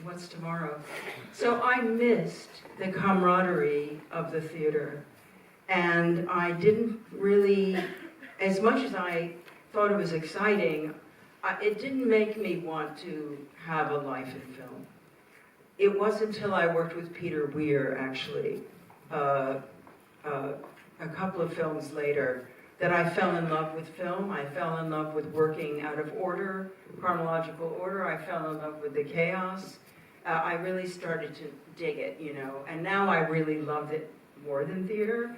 B: what's tomorrow? So I missed the camaraderie of the theater, and I didn't really, as much as I thought it was exciting, it didn't make me want to have a life in film. It wasn't until I worked with Peter Weir, actually, a couple of films later, that I fell in love with film. I fell in love with working out of order, chronological order. I fell in love with the chaos. I really started to dig it, you know, and now I really love it more than theater.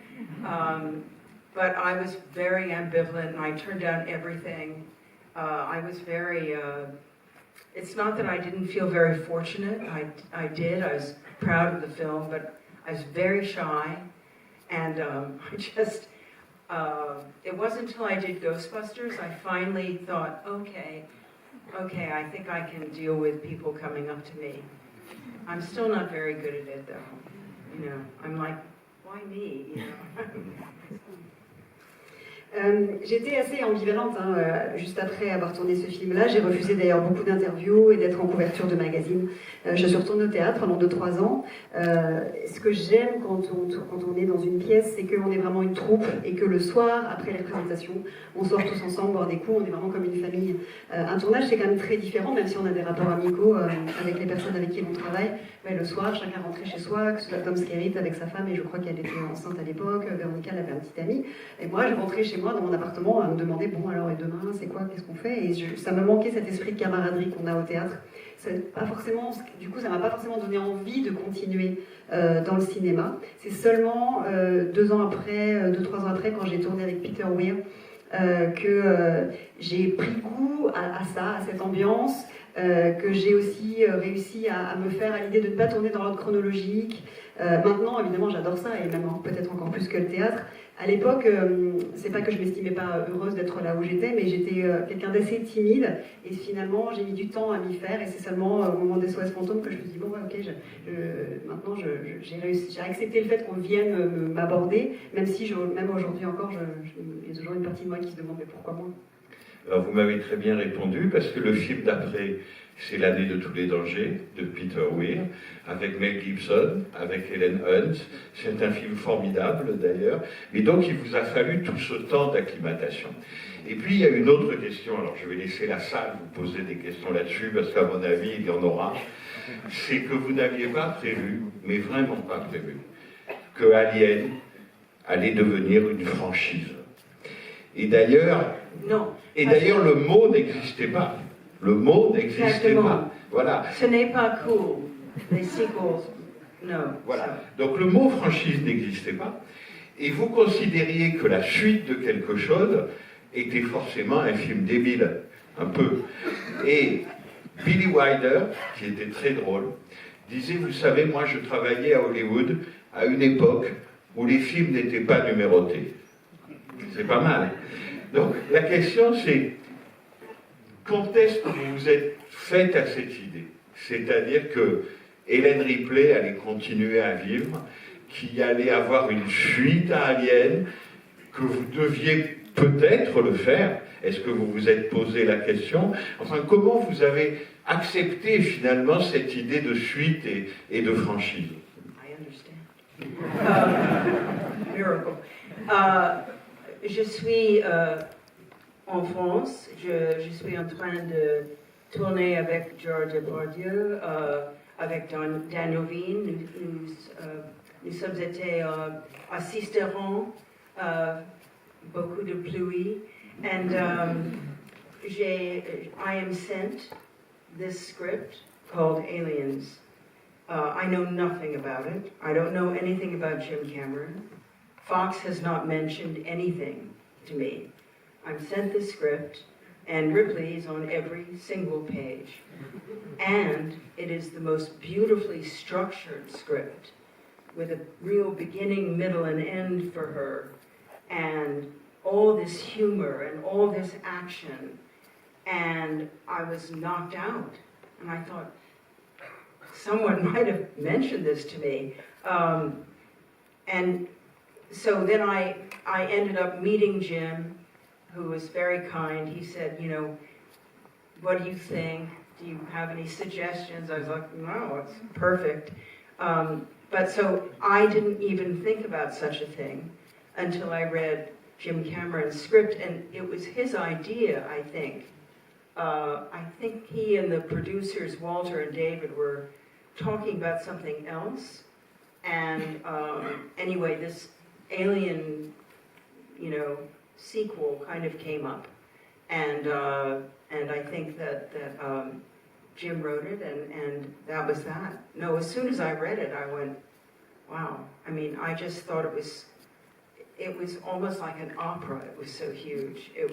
B: But I was very ambivalent, and I turned down everything. I was very, it's not that I didn't feel very fortunate. I did. I was proud of the film, but I was very shy. And I just, it wasn't until I did Ghostbusters, I finally thought, okay, I think I can deal with people coming up to me. I'm still not very good at it, though. You know, I'm like, why me? You know?
C: J'étais assez ambivalente juste après avoir tourné ce film-là. J'ai refusé d'ailleurs beaucoup d'interviews et d'être en couverture de magazines. Je suis retournée au théâtre pendant 2-3 ans. Ce que j'aime quand on est dans une pièce, c'est qu'on est vraiment une troupe et que le soir, après les représentations, on sort tous ensemble boire des coups, on est vraiment comme une famille. Un tournage, c'est quand même très différent, même si on a des rapports amicaux avec les personnes avec qui on travaille. Mais le soir, chacun rentrait chez soi, que ce soit Tom Skerritt avec sa femme, et je crois qu'elle était enceinte à l'époque, Véronica, elle avait un petit ami. Et moi, je rentrais chez moi dans mon appartement à me demander, bon alors et demain, c'est quoi, qu'est-ce qu'on fait? Et ça me manquait cet esprit de camaraderie qu'on a au théâtre. Pas forcément, du coup, ça m'a pas forcément donné envie de continuer dans le cinéma. C'est seulement 2 ans après, 2-3 ans après, quand j'ai tourné avec Peter Weir, que j'ai pris goût à ça, à cette ambiance, que j'ai aussi réussi à me faire à l'idée de ne pas tourner dans l'ordre chronologique. Maintenant, évidemment, j'adore ça, et même peut-être encore plus que le théâtre. À l'époque, c'est pas que je m'estimais pas heureuse d'être là où j'étais, mais j'étais quelqu'un d'assez timide, et finalement, j'ai mis du temps à m'y faire, et c'est seulement au moment des SOS Fantômes que je me suis dit, bon, ouais, ok, maintenant, j'ai accepté le fait qu'on vienne m'aborder, même si, même aujourd'hui encore, il y a toujours une partie de moi qui se demande, mais pourquoi moi?
A: Alors, vous m'avez très bien répondu, parce que le film d'après, c'est L'année de tous les dangers, de Peter Weir, avec Mel Gibson, avec Helen Hunt. C'est un film formidable, d'ailleurs. Et donc, il vous a fallu tout ce temps d'acclimatation. Et puis, il y a une autre question. Alors, je vais laisser la salle vous poser des questions là-dessus, parce qu'à mon avis, il y en aura. C'est que vous n'aviez pas prévu, mais vraiment pas prévu, que Alien allait devenir une franchise. Et d'ailleurs...
B: Non.
A: Et d'ailleurs, le mot n'existait pas. Le mot n'existait pas. Voilà.
B: Ce n'est pas cool. Les sequels, non.
A: Voilà. Donc le mot franchise n'existait pas. Et vous considériez que la suite de quelque chose était forcément un film débile. Un peu. Et Billy Wilder, qui était très drôle, disait, vous savez, moi je travaillais à Hollywood à une époque où les films n'étaient pas numérotés. C'est pas mal. Donc la question c'est, quand est-ce que vous vous êtes faite à cette idée? C'est-à-dire que Hélène Ripley allait continuer à vivre, qu'il y allait avoir une suite à Alien, que vous deviez peut-être le faire. Est-ce que vous vous êtes posé la question? Enfin, comment vous avez accepté finalement cette idée de suite et de franchise?
B: I understand. Miracle. Je suis en France, je suis en train de tourner avec Georges Depardieu, avec Daniel Vigne. Nous sommes été à Sisteron, beaucoup de pluie, and I am sent this script called Aliens. I know nothing about it. I don't know anything about Jim Cameron. Fox has not mentioned anything to me. I'm sent this script, and Ripley is on every single page. And it is the most beautifully structured script, with a real beginning, middle, and end for her, and all this humor and all this action. And I was knocked out, and I thought, someone might have mentioned this to me. And so then I ended up meeting Jim, who was very kind. He said, you know, what do you think? Do you have any suggestions? I was like, no, it's perfect. But so I didn't even think about such a thing until I read Jim Cameron's script, and it was his idea, I think. I think he and the producers, Walter and David, were talking about something else. And anyway, this Alien, you know, sequel kind of came up, and I think that Jim wrote it, and that was that. No, as soon as I read it, I went, wow. I mean, I just thought it was almost like an opera. It was so huge. It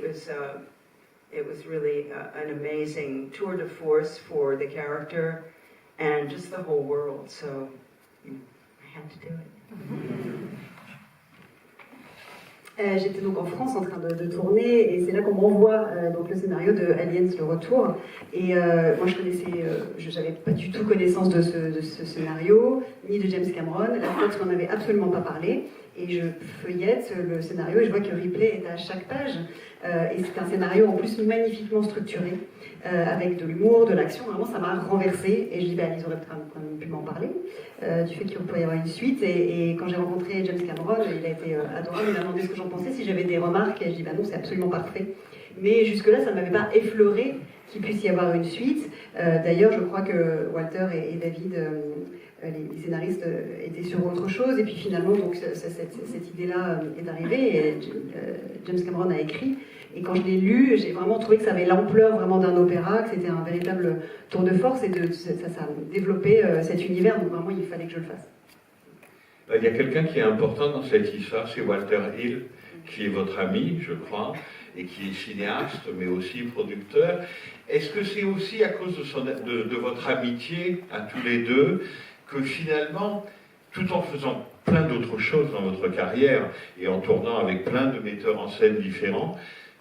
B: was really an amazing tour de force for the character and just the whole world. So I had to do it.
C: J'étais donc en France en train de tourner, et c'est là qu'on m'envoie donc le scénario de Aliens le retour. Et moi j'avais pas du tout connaissance de ce scénario, ni de James Cameron. La flotte m'en avait absolument pas parlé. Et je feuillette le scénario et je vois que Ripley est à chaque page. Et c'est un scénario en plus magnifiquement structuré, avec de l'humour, de l'action. Vraiment, ça m'a renversée. Et je dis, ils auraient quand même pu m'en parler, du fait qu'il pourrait y avoir une suite. Et quand j'ai rencontré James Cameron, il a été adorable. Il m'a demandé ce que j'en pensais, si j'avais des remarques. Et je dis, non, c'est absolument parfait. Mais jusque-là, ça ne m'avait pas effleuré qu'il puisse y avoir une suite. D'ailleurs, je crois que Walter et David, les scénaristes, étaient sur autre chose. Et puis finalement, donc, cette idée-là est arrivée. Et James Cameron a écrit. Et quand je l'ai lu, j'ai vraiment trouvé que ça avait l'ampleur vraiment d'un opéra, que c'était un véritable tour de force. Et ça a développé cet univers. Donc vraiment, il fallait que je le fasse.
A: Il y a quelqu'un qui est important dans cette histoire, c'est Walter Hill, qui est votre ami, je crois, et qui est cinéaste, mais aussi producteur. Est-ce que c'est aussi à cause de votre amitié à tous les deux que finalement, tout en faisant plein d'autres choses dans votre carrière et en tournant avec plein de metteurs en scène différents,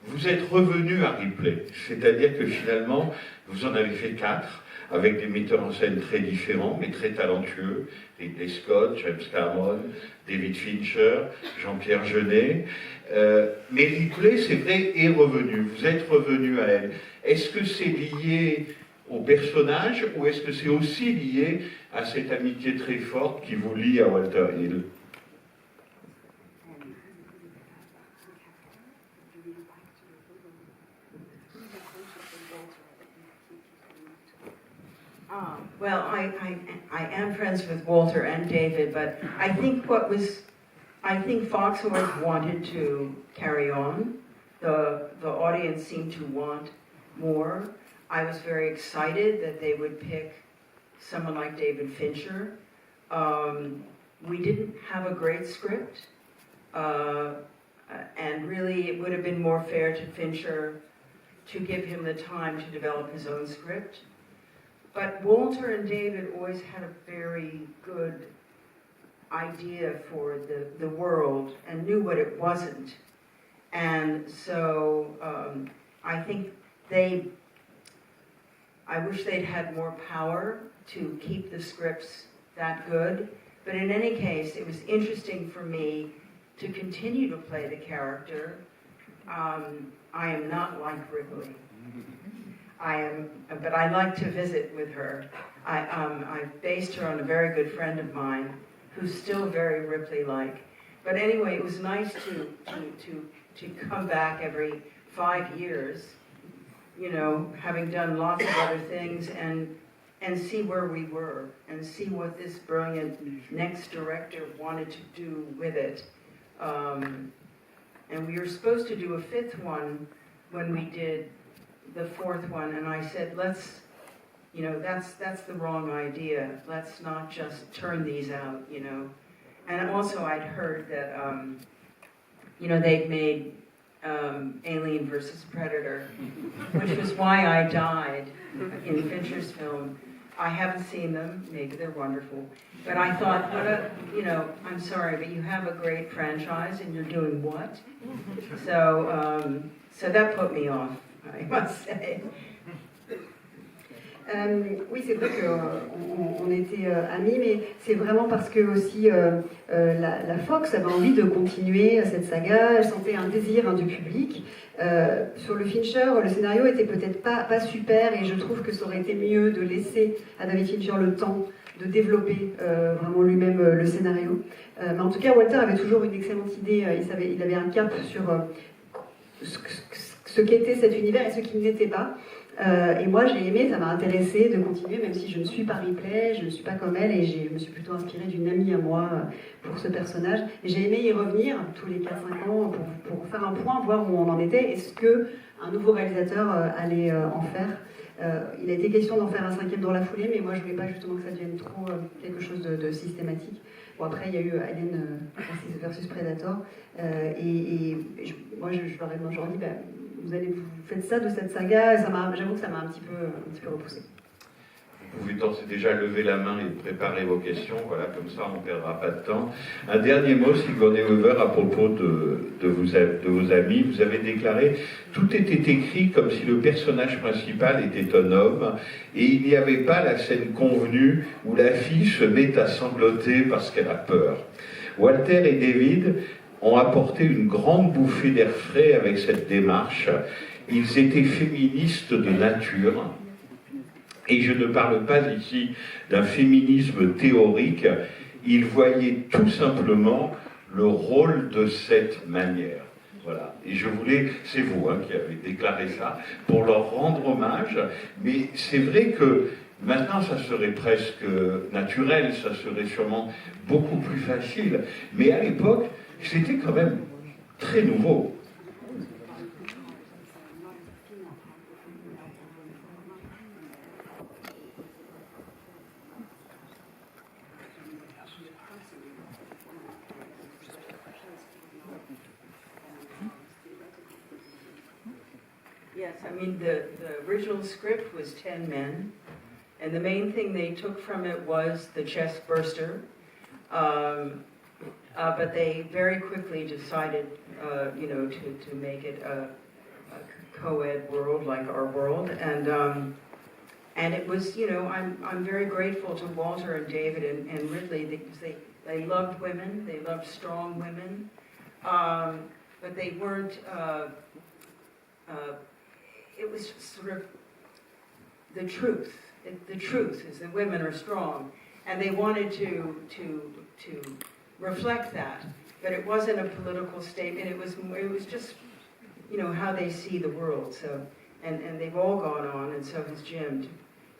A: vous êtes revenu à Ripley? C'est-à-dire que finalement, vous en avez fait 4, avec des metteurs en scène très différents, mais très talentueux. Ridley Scott, James Cameron, David Fincher, Jean-Pierre Jeunet. Mais Ripley, c'est vrai, est revenu. Vous êtes revenu à elle. Est-ce que c'est lié au personnage ou est-ce que c'est aussi lié à cette amitié très forte qui vous lie à Walter Hill?
B: Well, I am friends with Walter and David, but I think Fox always wanted to carry on. The audience seemed to want more. I was very excited that they would pick someone like David Fincher. We didn't have a great script, and really it would have been more fair to Fincher to give him the time to develop his own script. But Walter and David always had a very good idea for the world and knew what it wasn't. And so I think I wish they'd had more power to keep the scripts that good. But in any case, it was interesting for me to continue to play the character. I am not like Ripley. But I like to visit with her. I based her on a very good friend of mine, who's still very Ripley-like. But anyway, it was nice to come back every 5 years, you know, having done lots of other things, and see where we were, and see what this brilliant next director wanted to do with it. And we were supposed to do a 5th one when we did the 4th one, and I said, that's the wrong idea. Let's not just turn these out, you know. And also I'd heard that, they'd made Alien versus Predator, which was why I died in Fincher's film. I haven't seen them, maybe they're wonderful. But I thought, I'm sorry, but you have a great franchise and you're doing what? So that put me off, I must say.
C: Oui, c'est vrai qu'on était amis, mais c'est vraiment parce que aussi la Fox avait envie de continuer cette saga, elle sentait un désir du public. Sur le Fincher, le scénario était peut-être pas super, et je trouve que ça aurait été mieux de laisser à David Fincher le temps de développer vraiment lui-même le scénario. Mais en tout cas, Walter avait toujours une excellente idée, il avait un cap sur ce qu'était cet univers et ce qui n'était pas. Et moi j'ai aimé, ça m'a intéressé de continuer, même si je ne suis pas Ripley, je ne suis pas comme elle, et je me suis plutôt inspirée d'une amie à moi pour ce personnage. Et j'ai aimé y revenir tous les 4-5 ans pour faire un point, voir où on en était, est-ce qu'un nouveau réalisateur allait en faire. Il a été question d'en faire un 5e dans la foulée, mais moi je voulais pas justement que ça devienne trop quelque chose de systématique. Bon, après il y a eu Alien versus Predator, moi je leur ai dit, vous faites ça de cette saga, j'avoue que ça m'a un petit peu repoussé.
A: Vous pouvez d'ores et déjà lever la main et préparer vos questions, voilà, comme ça on ne perdra pas de temps. Un dernier mot, Sigourney Weaver, à propos de vos amis. Vous avez déclaré « Tout était écrit comme si le personnage principal était un homme et il n'y avait pas la scène convenue où la fille se met à sangloter parce qu'elle a peur. » Walter et David ont apporté une grande bouffée d'air frais avec cette démarche. Ils étaient féministes de nature. Et je ne parle pas ici d'un féminisme théorique. Ils voyaient tout simplement le rôle de cette manière. Voilà. Et je voulais, c'est vous qui avez déclaré ça, pour leur rendre hommage. Mais c'est vrai que maintenant, ça serait presque naturel, ça serait sûrement beaucoup plus facile. Mais à l'époque, c'était quand même très nouveau.
B: Yes, I mean, the original script was 10 men, and the main thing they took from it was the chest burster, but they very quickly decided, to make it a co-ed world like our world, and it was, I'm very grateful to Walter and David and Ridley because they loved women, they loved strong women, but they weren't. It was sort of the truth. The truth is that women are strong, and they wanted to reflect that. But it wasn't a political statement. It was just, how they see the world. So, and they've all gone on, and so has Jim,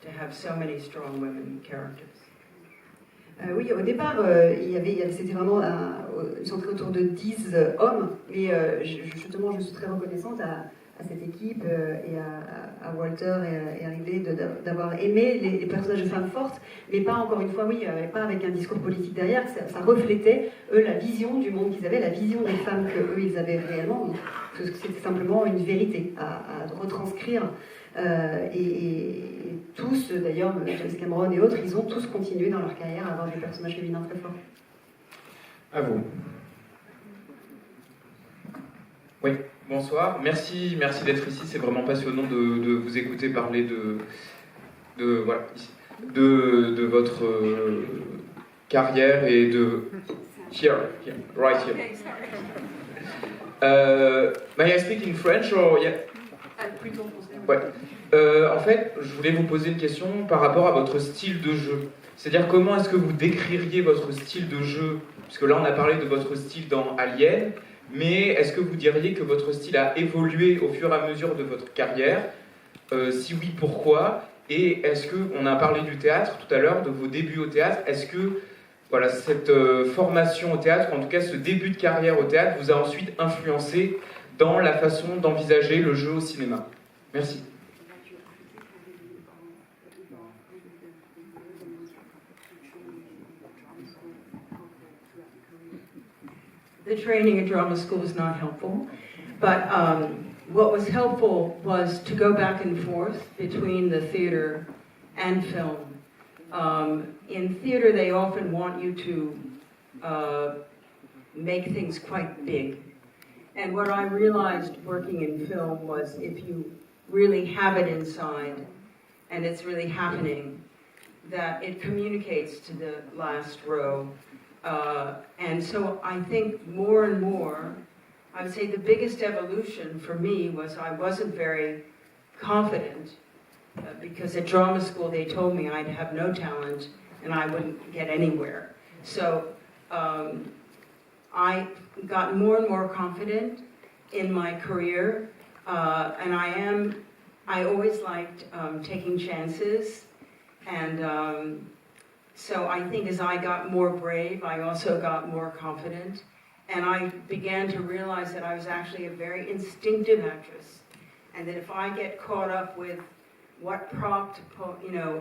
B: to have so many strong women characters.
C: Oui, au départ, c'était vraiment centré autour de 10 hommes, mais justement, je suis très reconnaissante à cette équipe et à Walter et à Ridley d'avoir aimé les personnages de femmes fortes, mais pas, encore une fois, pas avec un discours politique derrière. Ça reflétait, eux, la vision du monde qu'ils avaient, la vision des femmes qu'eux, ils avaient réellement. C'était simplement une vérité à retranscrire. Et tous, d'ailleurs, James Cameron et autres, ils ont tous continué dans leur carrière à avoir des personnages féminins très forts.
A: À vous.
D: Oui, bonsoir. Merci d'être ici. C'est vraiment passionnant de vous écouter parler de votre carrière et de... Right here.
B: Okay, sorry.
D: May I speak in French or yeah?
B: Plutôt en français.
D: Ouais. En fait, je voulais vous poser une question par rapport à votre style de jeu. C'est-à-dire, comment est-ce que vous décririez votre style de jeu? Puisque là, on a parlé de votre style dans Alien, mais est-ce que vous diriez que votre style a évolué au fur et à mesure de votre carrière? Si oui, pourquoi? Et est-ce que, on a parlé du théâtre tout à l'heure, de vos débuts au théâtre, est-ce que cette formation au théâtre, ou en tout cas ce début de carrière au théâtre, vous a ensuite influencé dans la façon d'envisager le jeu au cinéma? Merci.
B: The training at drama school was not helpful, but what was helpful was to go back and forth between the theater and film. In theater, they often want you to make things quite big. And what I realized working in film was if you really have it inside and it's really happening, that it communicates to the last row. And so I think more and more, I would say the biggest evolution for me was I wasn't very confident because at drama school they told me I'd have no talent and I wouldn't get anywhere. So I got more and more confident in my career, and I always liked taking chances, and so I think as I got more brave, I also got more confident, and I began to realize that I was actually a very instinctive actress, and that if I get caught up with what prop to put,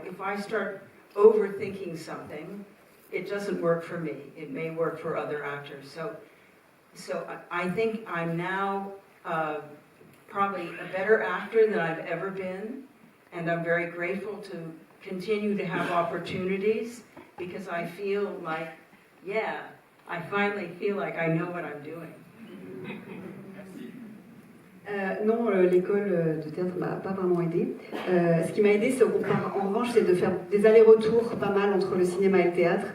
B: if I start overthinking something, it doesn't work for me. It may work for other actors. So I think I'm now probably a better actor than I've ever been, and I'm very grateful to continue to have opportunities because I feel like, I finally feel like I know what I'm doing.
C: Non, l'école de théâtre m'a pas vraiment aidée. Ce qui m'a aidée, c'est en revanche, c'est de faire des allers-retours pas mal entre le cinéma et le théâtre.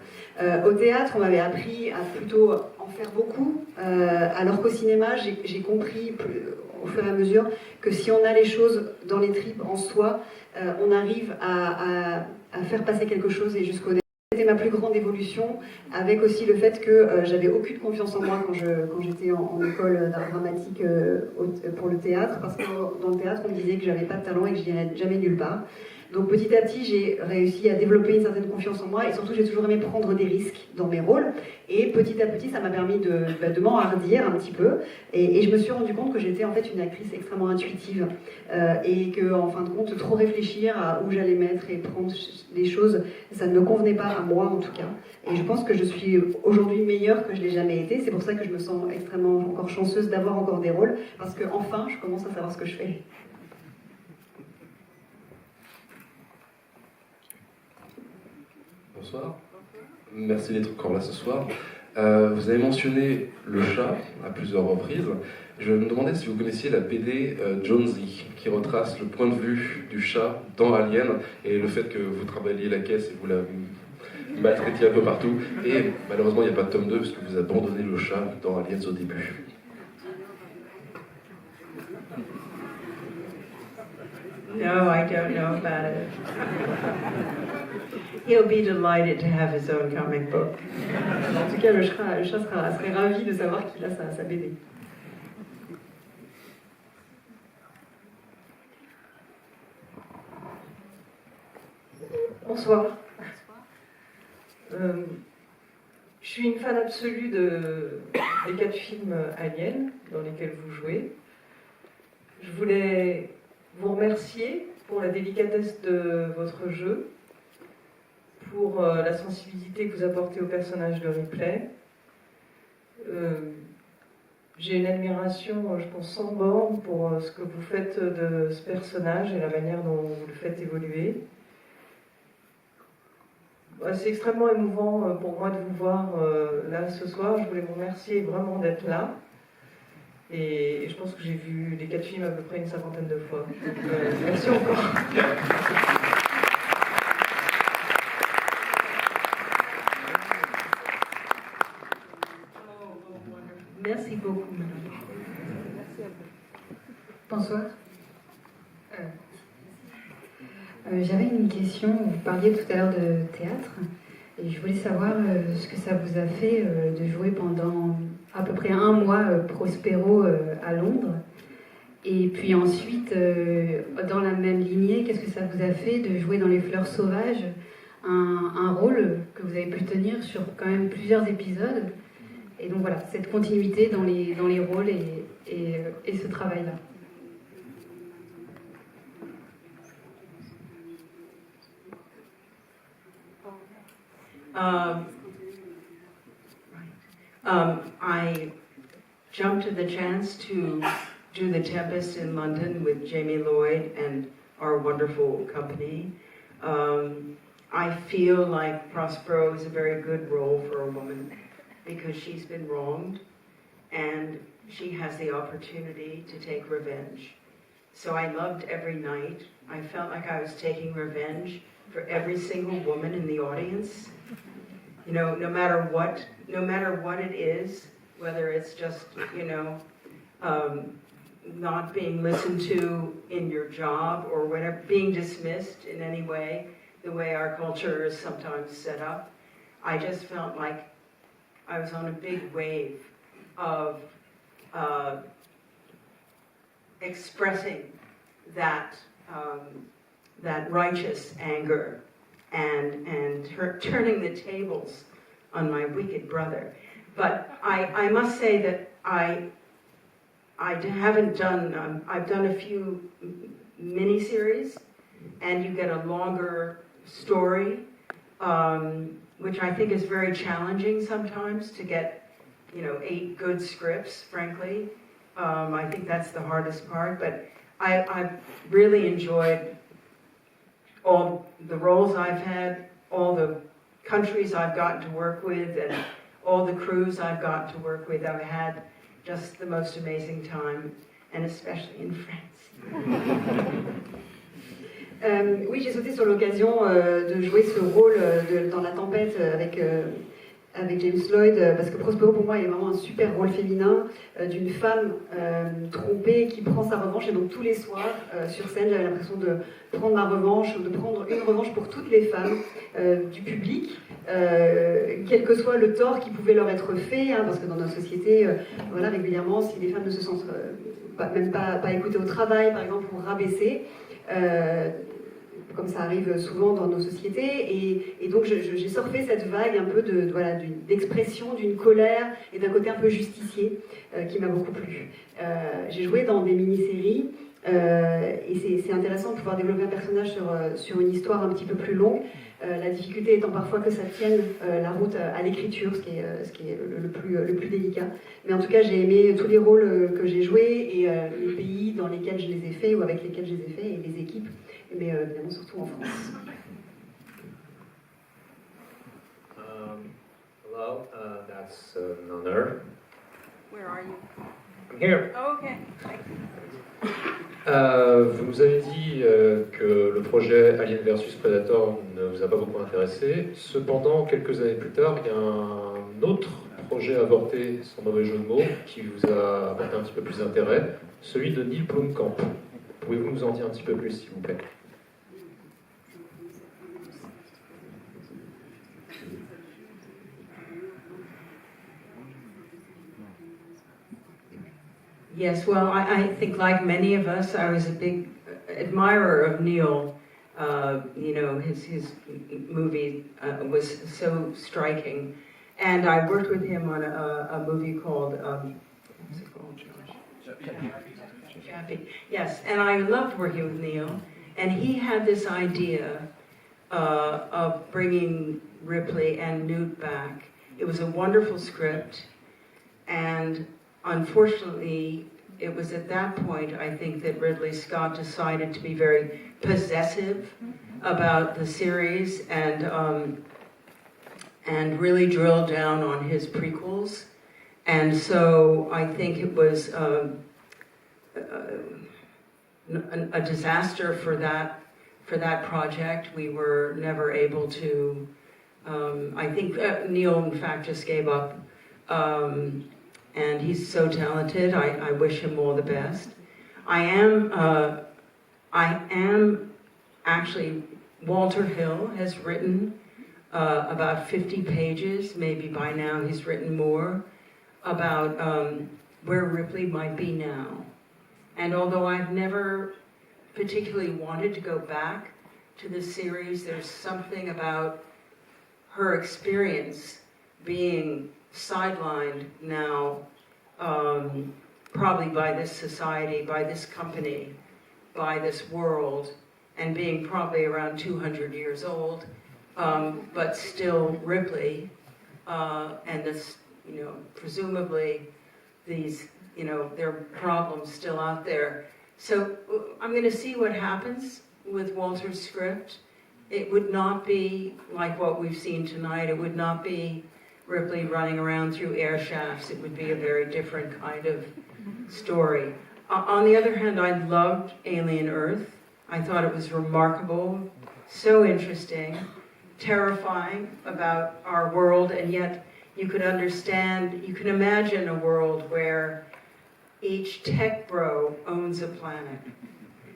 C: Au théâtre, on m'avait appris à plutôt en faire beaucoup, alors qu'au cinéma, j'ai compris au fur et à mesure que si on a les choses dans les tripes en soi, on arrive à faire passer quelque chose et jusqu'au dernier. C'était ma plus grande évolution, avec aussi le fait que j'avais aucune confiance en moi quand j'étais en école d'art dramatique pour le théâtre, parce que dans le théâtre, on me disait que j'avais pas de talent et que je n'irais jamais nulle part. Donc petit à petit, j'ai réussi à développer une certaine confiance en moi, et surtout, j'ai toujours aimé prendre des risques dans mes rôles, et petit à petit, ça m'a permis de m'enhardir un petit peu, et je me suis rendu compte que j'étais en fait une actrice extrêmement intuitive, et que en fin de compte, trop réfléchir à où j'allais mettre et prendre les choses, ça ne me convenait pas à moi en tout cas. Et je pense que je suis aujourd'hui meilleure que je l'ai jamais été. C'est pour ça que je me sens extrêmement encore chanceuse d'avoir encore des rôles, parce que enfin, je commence à savoir ce que je fais.
E: Bonsoir. Merci d'être encore là ce soir. Vous avez mentionné le chat à plusieurs reprises. Je me demandais si vous connaissiez la BD Jonesy, qui retrace le point de vue du chat dans Alien et le fait que vous travailliez la caisse et vous la maltraitiez un peu partout. Et malheureusement, il n'y a pas de tome 2 parce que vous abandonnez le chat dans Aliens au début.
B: No, I don't know about it. He'll be delighted to have his own comic book.
C: En tout cas, le chat serait ravi de savoir qu'il a sa BD.
F: Bonsoir. Je suis une fan absolue des 4 films Alien dans lesquels vous jouez. Je voulais vous remercier pour la délicatesse de votre jeu, pour la sensibilité que vous apportez au personnage de Ripley. J'ai une admiration, je pense, sans borne pour ce que vous faites de ce personnage et la manière dont vous le faites évoluer. C'est extrêmement émouvant pour moi de vous voir là ce soir. Je voulais vous remercier vraiment d'être là. Et je pense que j'ai vu les 4 films à peu près une 50aine de fois. Donc, merci encore.
B: Merci beaucoup, madame.
G: Bonsoir. J'avais une question. Vous parliez tout à l'heure de théâtre. Et je voulais savoir ce que ça vous a fait de jouer pendant à peu près 1 mois Prospero à Londres. Et puis ensuite, dans la même lignée, qu'est-ce que ça vous a fait de jouer dans Les Fleurs Sauvages, un rôle que vous avez pu tenir sur quand même plusieurs épisodes. Et donc voilà, cette continuité dans les rôles et ce travail-là.
B: I jumped at the chance to do The Tempest in London with Jamie Lloyd and our wonderful company. I feel like Prospero is a very good role for a woman because she's been wronged and she has the opportunity to take revenge. So I loved every night. I felt like I was taking revenge for every single woman in the audience. You know, no matter what it is, whether it's just, not being listened to in your job or whatever, being dismissed in any way, the way our culture is sometimes set up, I just felt like I was on a big wave of expressing that righteous anger and turning the tables on my wicked brother. But I must say that I haven't done, I've done a few miniseries, and you get a longer story, which I think is very challenging sometimes to get, 8 good scripts, frankly. I think that's the hardest part, but I've really enjoyed all the roles I've had, all the countries I've gotten to work with, and all the crews I've gotten to work with. I've had just the most amazing time, and especially in France.
C: Oui, j'ai sauté sur l'occasion de jouer ce rôle dans La Tempête avec avec James Lloyd, parce que Prospero pour moi est vraiment un super rôle féminin d'une femme trompée qui prend sa revanche, et donc tous les soirs sur scène j'avais l'impression de prendre ma revanche, ou de prendre une revanche pour toutes les femmes du public, quel que soit le tort qui pouvait leur être fait, hein, parce que dans notre société, voilà, régulièrement, si les femmes ne se sentent même pas écoutées au travail, par exemple, ou rabaissées, comme ça arrive souvent dans nos sociétés, et donc j'ai surfé cette vague un peu d'expression, d'une colère et d'un côté un peu justicier qui m'a beaucoup plu. J'ai joué dans des mini-séries et c'est intéressant de pouvoir développer un personnage sur une histoire un petit peu plus longue, la difficulté étant parfois que ça tienne la route à l'écriture, ce qui est le plus délicat. Mais en tout cas, j'ai aimé tous les rôles que j'ai joués et les pays dans lesquels je les ai faits ou avec lesquels je les ai faits et les équipes. Mais évidemment surtout en France.
H: Hello, that's an honor.
B: Where are you?
H: I'm here.
B: Oh, okay.
H: Vous nous avez dit que le projet Alien vs Predator ne vous a pas beaucoup intéressé. Cependant, quelques années plus tard, il y a un autre projet avorté, sans mauvais jeu de mots, qui vous a apporté un petit peu plus d'intérêt, celui de Neil Blomkamp. Pouvez-vous nous en dire un petit peu plus, s'il vous plaît?
B: Yes, well, I think like many of us, I was a big admirer of Neil. You know, his movie was so striking. And I worked with him on a movie called, what's it called, Josh? Chappie. Yes, and I loved working with Neil. And he had this idea of bringing Ripley and Newt back. It was a wonderful script. And unfortunately, it was at that point, I think, that Ridley Scott decided to be very possessive about the series and really drill down on his prequels. And so I think it was a disaster for that project. We were never able to. I think Neil, in fact, just gave up. And he's so talented. I wish him all the best. I am actually, Walter Hill has written about 50 pages, maybe by now he's written more, about where Ripley might be now. And although I've never particularly wanted to go back to the series, there's something about her experience being sidelined now, probably by this society, by this company, by this world, and being probably around 200 years old, but still Ripley, and this, you know, presumably these, you know, there are problems still out there. So I'm going to see what happens with Walter's script. It would not be like what we've seen tonight. It would not be Ripley running around through air shafts. It would be a very different kind of story. On the other hand, I loved Alien Earth. I thought it was remarkable, so interesting, terrifying about our world, and yet you could understand, you can imagine a world where each tech bro owns a planet.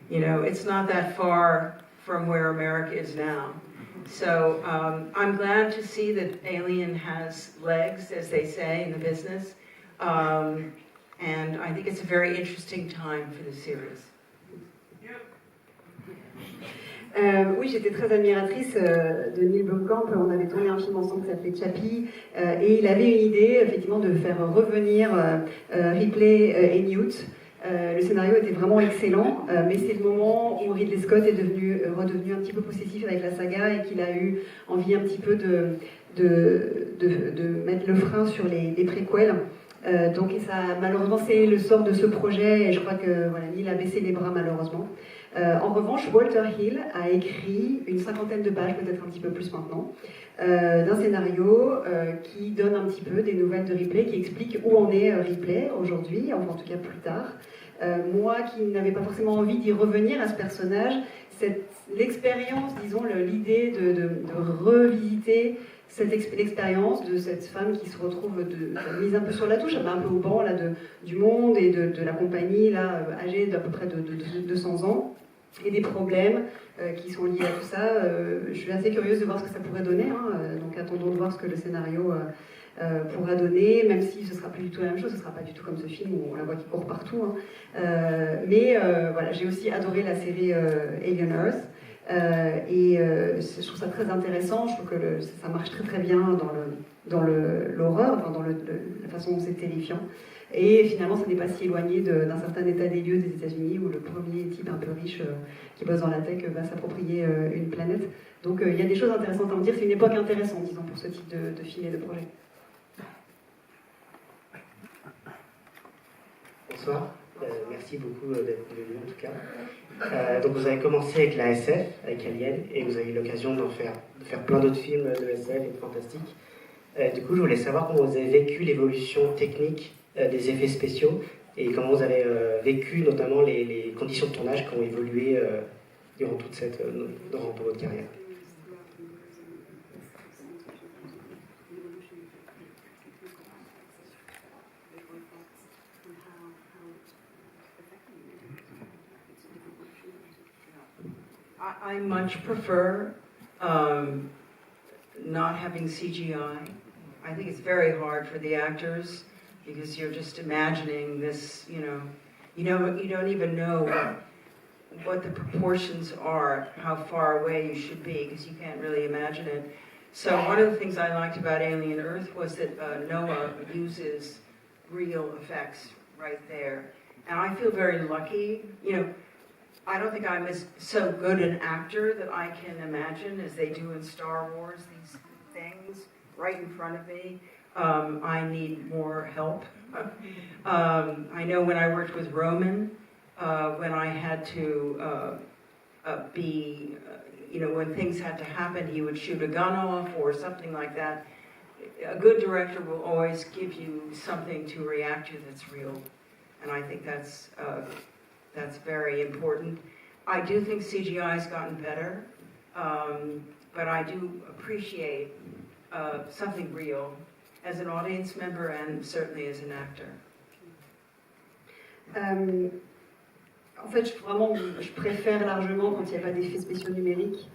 B: You know, it's not that far from where America is now. So I'm glad to see that Alien has legs, as they say in the business, and I think it's a very interesting time for the series.
C: Oui, j'étais très admiratrice de Neil Blomkamp. On avait tourné un film ensemble qui s'appelait Chappie, et il avait une idée, effectivement, de faire revenir Ripley et Newt. Le scénario était vraiment excellent, mais c'est le moment où Ridley Scott est redevenu un petit peu possessif avec la saga et qu'il a eu envie un petit peu de mettre le frein sur les préquels. Donc malheureusement, c'est le sort de ce projet, et je crois que voilà, Neil a baissé les bras malheureusement. En revanche, Walter Hill a écrit une 50aine de pages, peut-être un petit peu plus maintenant, d'un scénario qui donne un petit peu des nouvelles de Ripley, qui explique où en est Ripley aujourd'hui, enfin en tout cas plus tard. Moi qui n'avais pas forcément envie d'y revenir à ce personnage, l'expérience, disons, l'idée de revisiter l'expérience de cette femme qui se retrouve mise un peu sur la touche, un peu au banc là, du monde et de la compagnie, là, âgée d'à peu près de 200 ans, et des problèmes qui sont liés à tout ça. Je suis assez curieuse de voir ce que ça pourrait donner, donc attendons de voir ce que le scénario pourra donner, même si ce ne sera plus du tout la même chose, ce ne sera pas du tout comme ce film où on la voit qui court partout. Mais voilà, j'ai aussi adoré la série Alien Earth. Je trouve ça très intéressant, je trouve que ça marche très très bien dans l'horreur, enfin dans la façon dont c'est terrifiant. Et finalement, ça n'est pas si éloigné d'un certain état des lieux des États-Unis où le premier type un peu riche qui bosse dans la tech va s'approprier une planète. Donc il y a des choses intéressantes à en dire, c'est une époque intéressante, disons, pour ce type de film et de projet.
I: Bonsoir, merci beaucoup d'être venu en tout cas. Donc vous avez commencé avec la SF, avec Alien, et vous avez eu l'occasion de faire plein d'autres films de SF et de fantastique. Du coup, je voulais savoir comment vous avez vécu l'évolution technique des effets spéciaux et comment vous avez vécu notamment les conditions de tournage qui ont évolué durant votre carrière.
B: I much prefer not having CGI. I think it's very hard for the actors because you're just imagining this, you don't even know what the proportions are, how far away you should be, because you can't really imagine it. So one of the things I liked about Alien Earth was that Noah uses real effects right there. And I feel very lucky, I don't think I'm so good an actor that I can imagine as they do in Star Wars, these things right in front of me. I need more help. I know when I worked with Roman, when I had to when things had to happen, he would shoot a gun off or something like that. A good director will always give you something to react to that's real. And I think that's very important. I do think CGI has gotten better, but I do appreciate something real as an audience member and certainly as an actor.
C: En fait, je préfère largement quand il n'y a pas d'effets spéciaux numériques.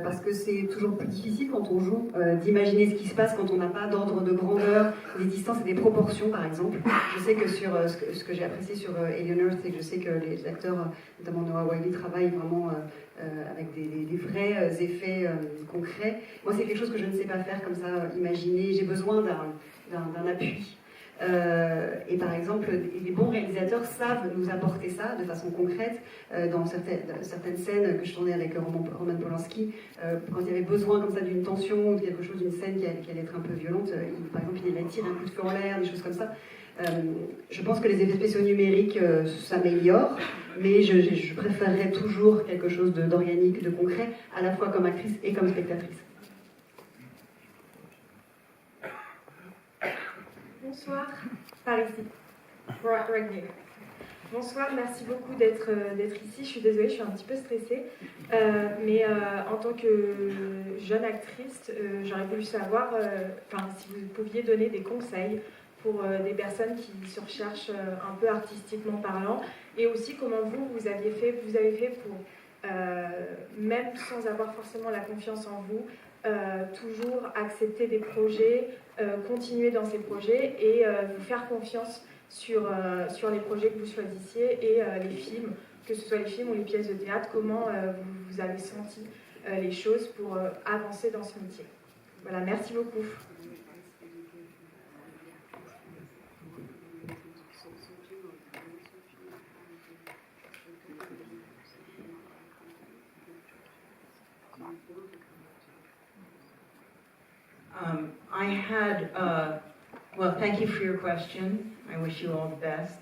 C: Parce que c'est toujours plus difficile quand on joue d'imaginer ce qui se passe quand on n'a pas d'ordre de grandeur, des distances et des proportions par exemple. Je sais que sur ce que j'ai apprécié sur Alien Earth, c'est que je sais que les acteurs, notamment Noah Wyle, travaillent vraiment avec des vrais effets concrets. Moi c'est quelque chose que je ne sais pas faire comme ça, imaginer, j'ai besoin d'un appui. Et par exemple, les bons réalisateurs savent nous apporter ça de façon concrète. Dans certaines scènes que je tournais avec Roman Polanski, quand il y avait besoin comme ça d'une tension ou de quelque chose, d'une scène qui allait être un peu violente, par exemple il tire un coup de feu en l'air, des choses comme ça. Je pense que les effets spéciaux numériques s'améliorent, mais je préférerais toujours quelque chose d'organique, de concret, à la fois comme actrice et comme spectatrice.
J: Bonsoir, par ici. Right here. Bonsoir, merci beaucoup d'être ici. Je suis désolée, je suis un petit peu stressée. Mais en tant que jeune actrice, j'aurais voulu savoir si vous pouviez donner des conseils pour des personnes qui se recherchent un peu artistiquement parlant. Et aussi comment vous avez fait pour, même sans avoir forcément la confiance en vous, toujours accepter des projets, continuer dans ces projets et vous faire confiance sur les projets que vous choisissiez et les films, que ce soit les films ou les pièces de théâtre, comment vous avez senti les choses pour avancer dans ce métier. Voilà, merci beaucoup.
B: I had, well, thank you for your question. I wish you all the best.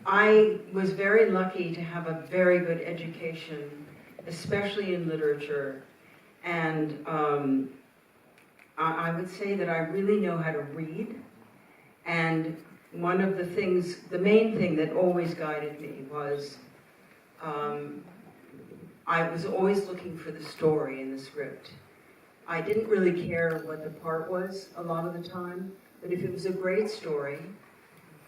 B: I was very lucky to have a very good education, especially in literature. And I would say that I really know how to read. And one of the things, the main thing that always guided me was I was always looking for the story in the script. I didn't really care what the part was a lot of the time, but if it was a great story,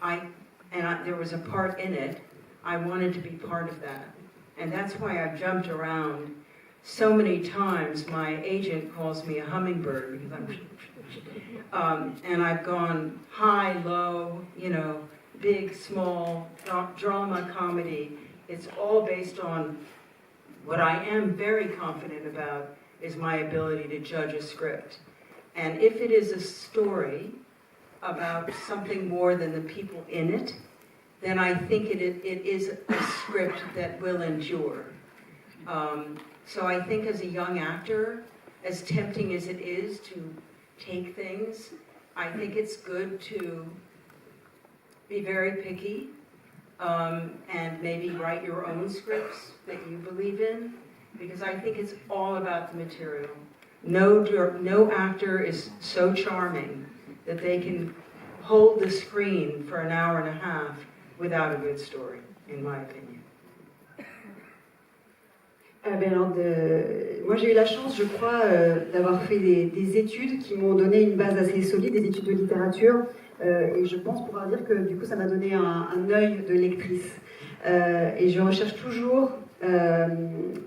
B: there was a part in it, I wanted to be part of that. And that's why I've jumped around so many times. My agent calls me a hummingbird because and I've gone high, low, you know, big, small, drama, comedy. It's all based on what I am very confident about is my ability to judge a script. And if it is a story about something more than the people in it, then I think it is a script that will endure. So I think as a young actor, as tempting as it is to take things, I think it's good to be very picky and maybe write your own scripts that you believe in, because I think it's all about the material. No actor is so charming that they can hold the screen for an hour and a half without a good story, in my opinion.
C: Moi j'ai eu la chance, je crois, d'avoir fait des études qui m'ont donné une base assez solide, des études de littérature, et je pense pouvoir dire que du coup ça m'a donné un œil de lectrice. Et je recherche toujours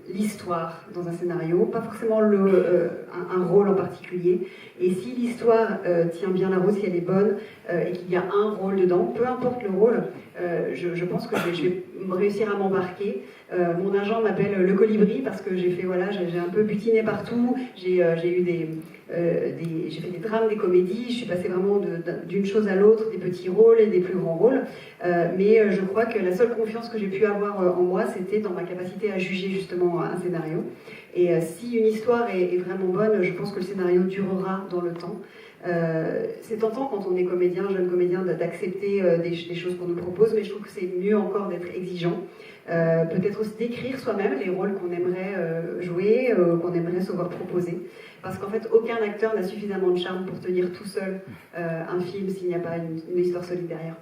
C: l'histoire dans un scénario, pas forcément un rôle en particulier. Et si l'histoire tient bien la route, si elle est bonne, et qu'il y a un rôle dedans, peu importe le rôle, je pense que je vais réussir à m'embarquer. Mon agent m'appelle le colibri parce que j'ai un peu butiné partout. J'ai fait des drames, des comédies. Je suis passée vraiment d'une chose à l'autre, des petits rôles et des plus grands rôles. Mais je crois que la seule confiance que j'ai pu avoir en moi, c'était dans ma capacité à juger justement un scénario. Et si une histoire est vraiment bonne, je pense que le scénario durera dans le temps. C'est tentant quand on est comédien, jeune comédien, d'accepter des choses qu'on nous propose, mais je trouve que c'est mieux encore d'être exigeant. Peut-être aussi d'écrire soi-même les rôles qu'on aimerait jouer, qu'on aimerait se voir proposer. Parce qu'en fait, aucun acteur n'a suffisamment de charme pour tenir tout seul un film s'il n'y a pas une histoire solide derrière.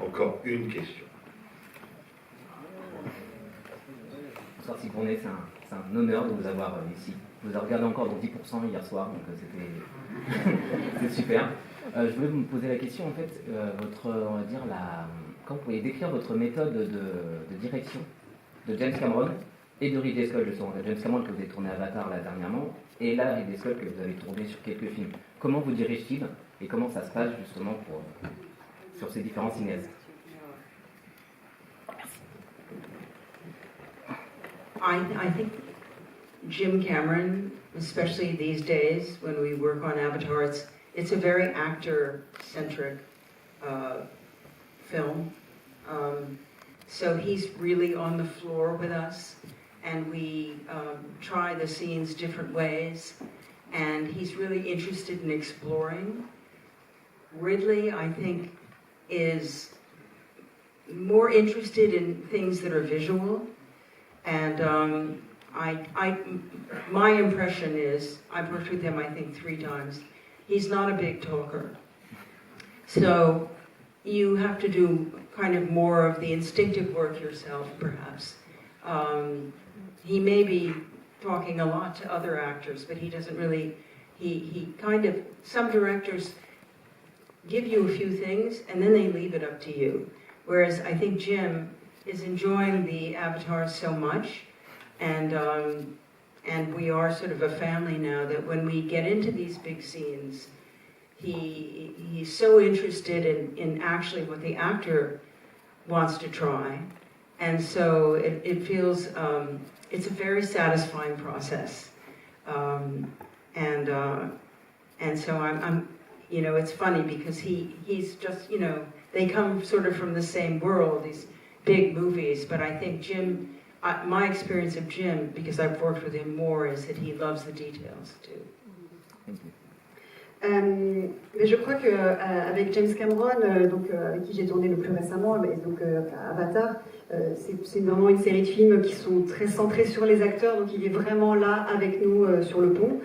A: Encore une question.
K: Bonsoir Sigourney, c'est un honneur de vous avoir ici. Je vous ai regardé encore dans 10% hier soir, donc c'était super. Je voulais vous poser la question, en fait, on va dire, quand vous pourriez décrire votre méthode de direction de James Cameron et de Ridley Scott, justement. James Cameron que vous avez tourné Avatar là dernièrement, et là Ridley Scott que vous avez tourné sur quelques films. Comment vous dirige-t-il et comment ça se passe justement sur ces différents cinéastes?
B: I think Jim Cameron, especially these days when we work on Avatar, it's a very actor-centric film. So he's really on the floor with us, and we try the scenes different ways, and he's really interested in exploring. Ridley, I think, is more interested in things that are visual, and my impression is, I've worked with him I think 3 times, he's not a big talker. So you have to do kind of more of the instinctive work yourself, perhaps. He may be talking a lot to other actors, but he doesn't really, he kind of, some directors give you a few things and then they leave it up to you. Whereas I think Jim is enjoying the Avatar so much, and we are sort of a family now that when we get into these big scenes, he's so interested in actually what the actor wants to try, and so it feels it's a very satisfying process, and so I'm you know, it's funny because he's just, you know, they come sort of from the same world, these big movies, but I think Jim, my experience of Jim, because I've worked with him more, is that he loves the details too.
K: Thank you.
C: Mais je crois qu'avec James Cameron, avec qui j'ai tourné le plus récemment, donc Avatar, c'est vraiment une série de films qui sont très centrés sur les acteurs, donc il est vraiment là avec nous sur le pont.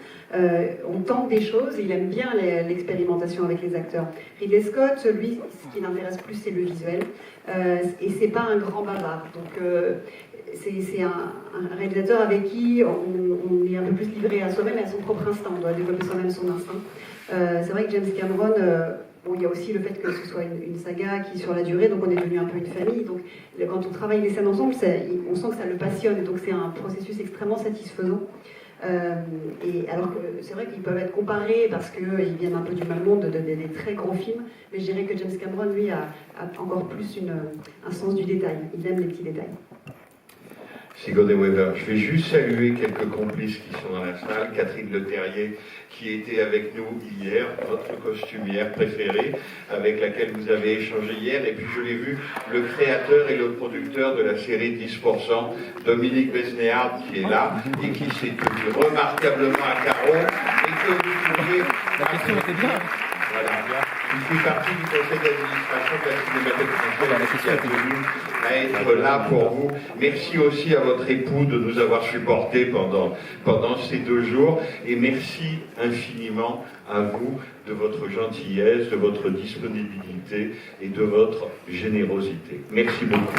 C: On tente des choses, il aime bien l'expérimentation avec les acteurs. Ridley Scott, lui, ce qui l'intéresse plus, c'est le visuel, et c'est pas un grand bavard. Donc c'est un réalisateur avec qui on est un peu plus livré à soi-même et à son propre instinct. On doit développer soi-même son instinct. C'est vrai que James Cameron, bon, il y a aussi le fait que ce soit une saga qui sur la durée, donc on est devenu un peu une famille. Donc quand on travaille les scènes ensemble, on sent que ça le passionne, et donc c'est un processus extrêmement satisfaisant. Et alors que c'est vrai qu'ils peuvent être comparés parce qu'ils viennent un peu du même monde, des très gros films, mais je dirais que James Cameron, lui, a encore plus un sens du détail. Il aime les petits détails.
A: Sigourney Weaver. Je vais juste saluer quelques complices qui sont dans la salle. Catherine Leterrier, qui était avec nous hier, votre costumière préférée, avec laquelle vous avez échangé hier. Et puis je l'ai vu, le créateur et le producteur de la série 10%, Dominique Besnéard, qui est là, et qui s'est tenu remarquablement à carreau, et que vous pouviez...
K: La question était bien.
A: Voilà. Il fait partie du conseil d'administration de la Cinémathèque française qui a tenu à être là pour vous. Merci aussi à votre époux de nous avoir supportés pendant ces 2 jours. Et merci infiniment à vous de votre gentillesse, de votre disponibilité et de votre générosité. Merci beaucoup.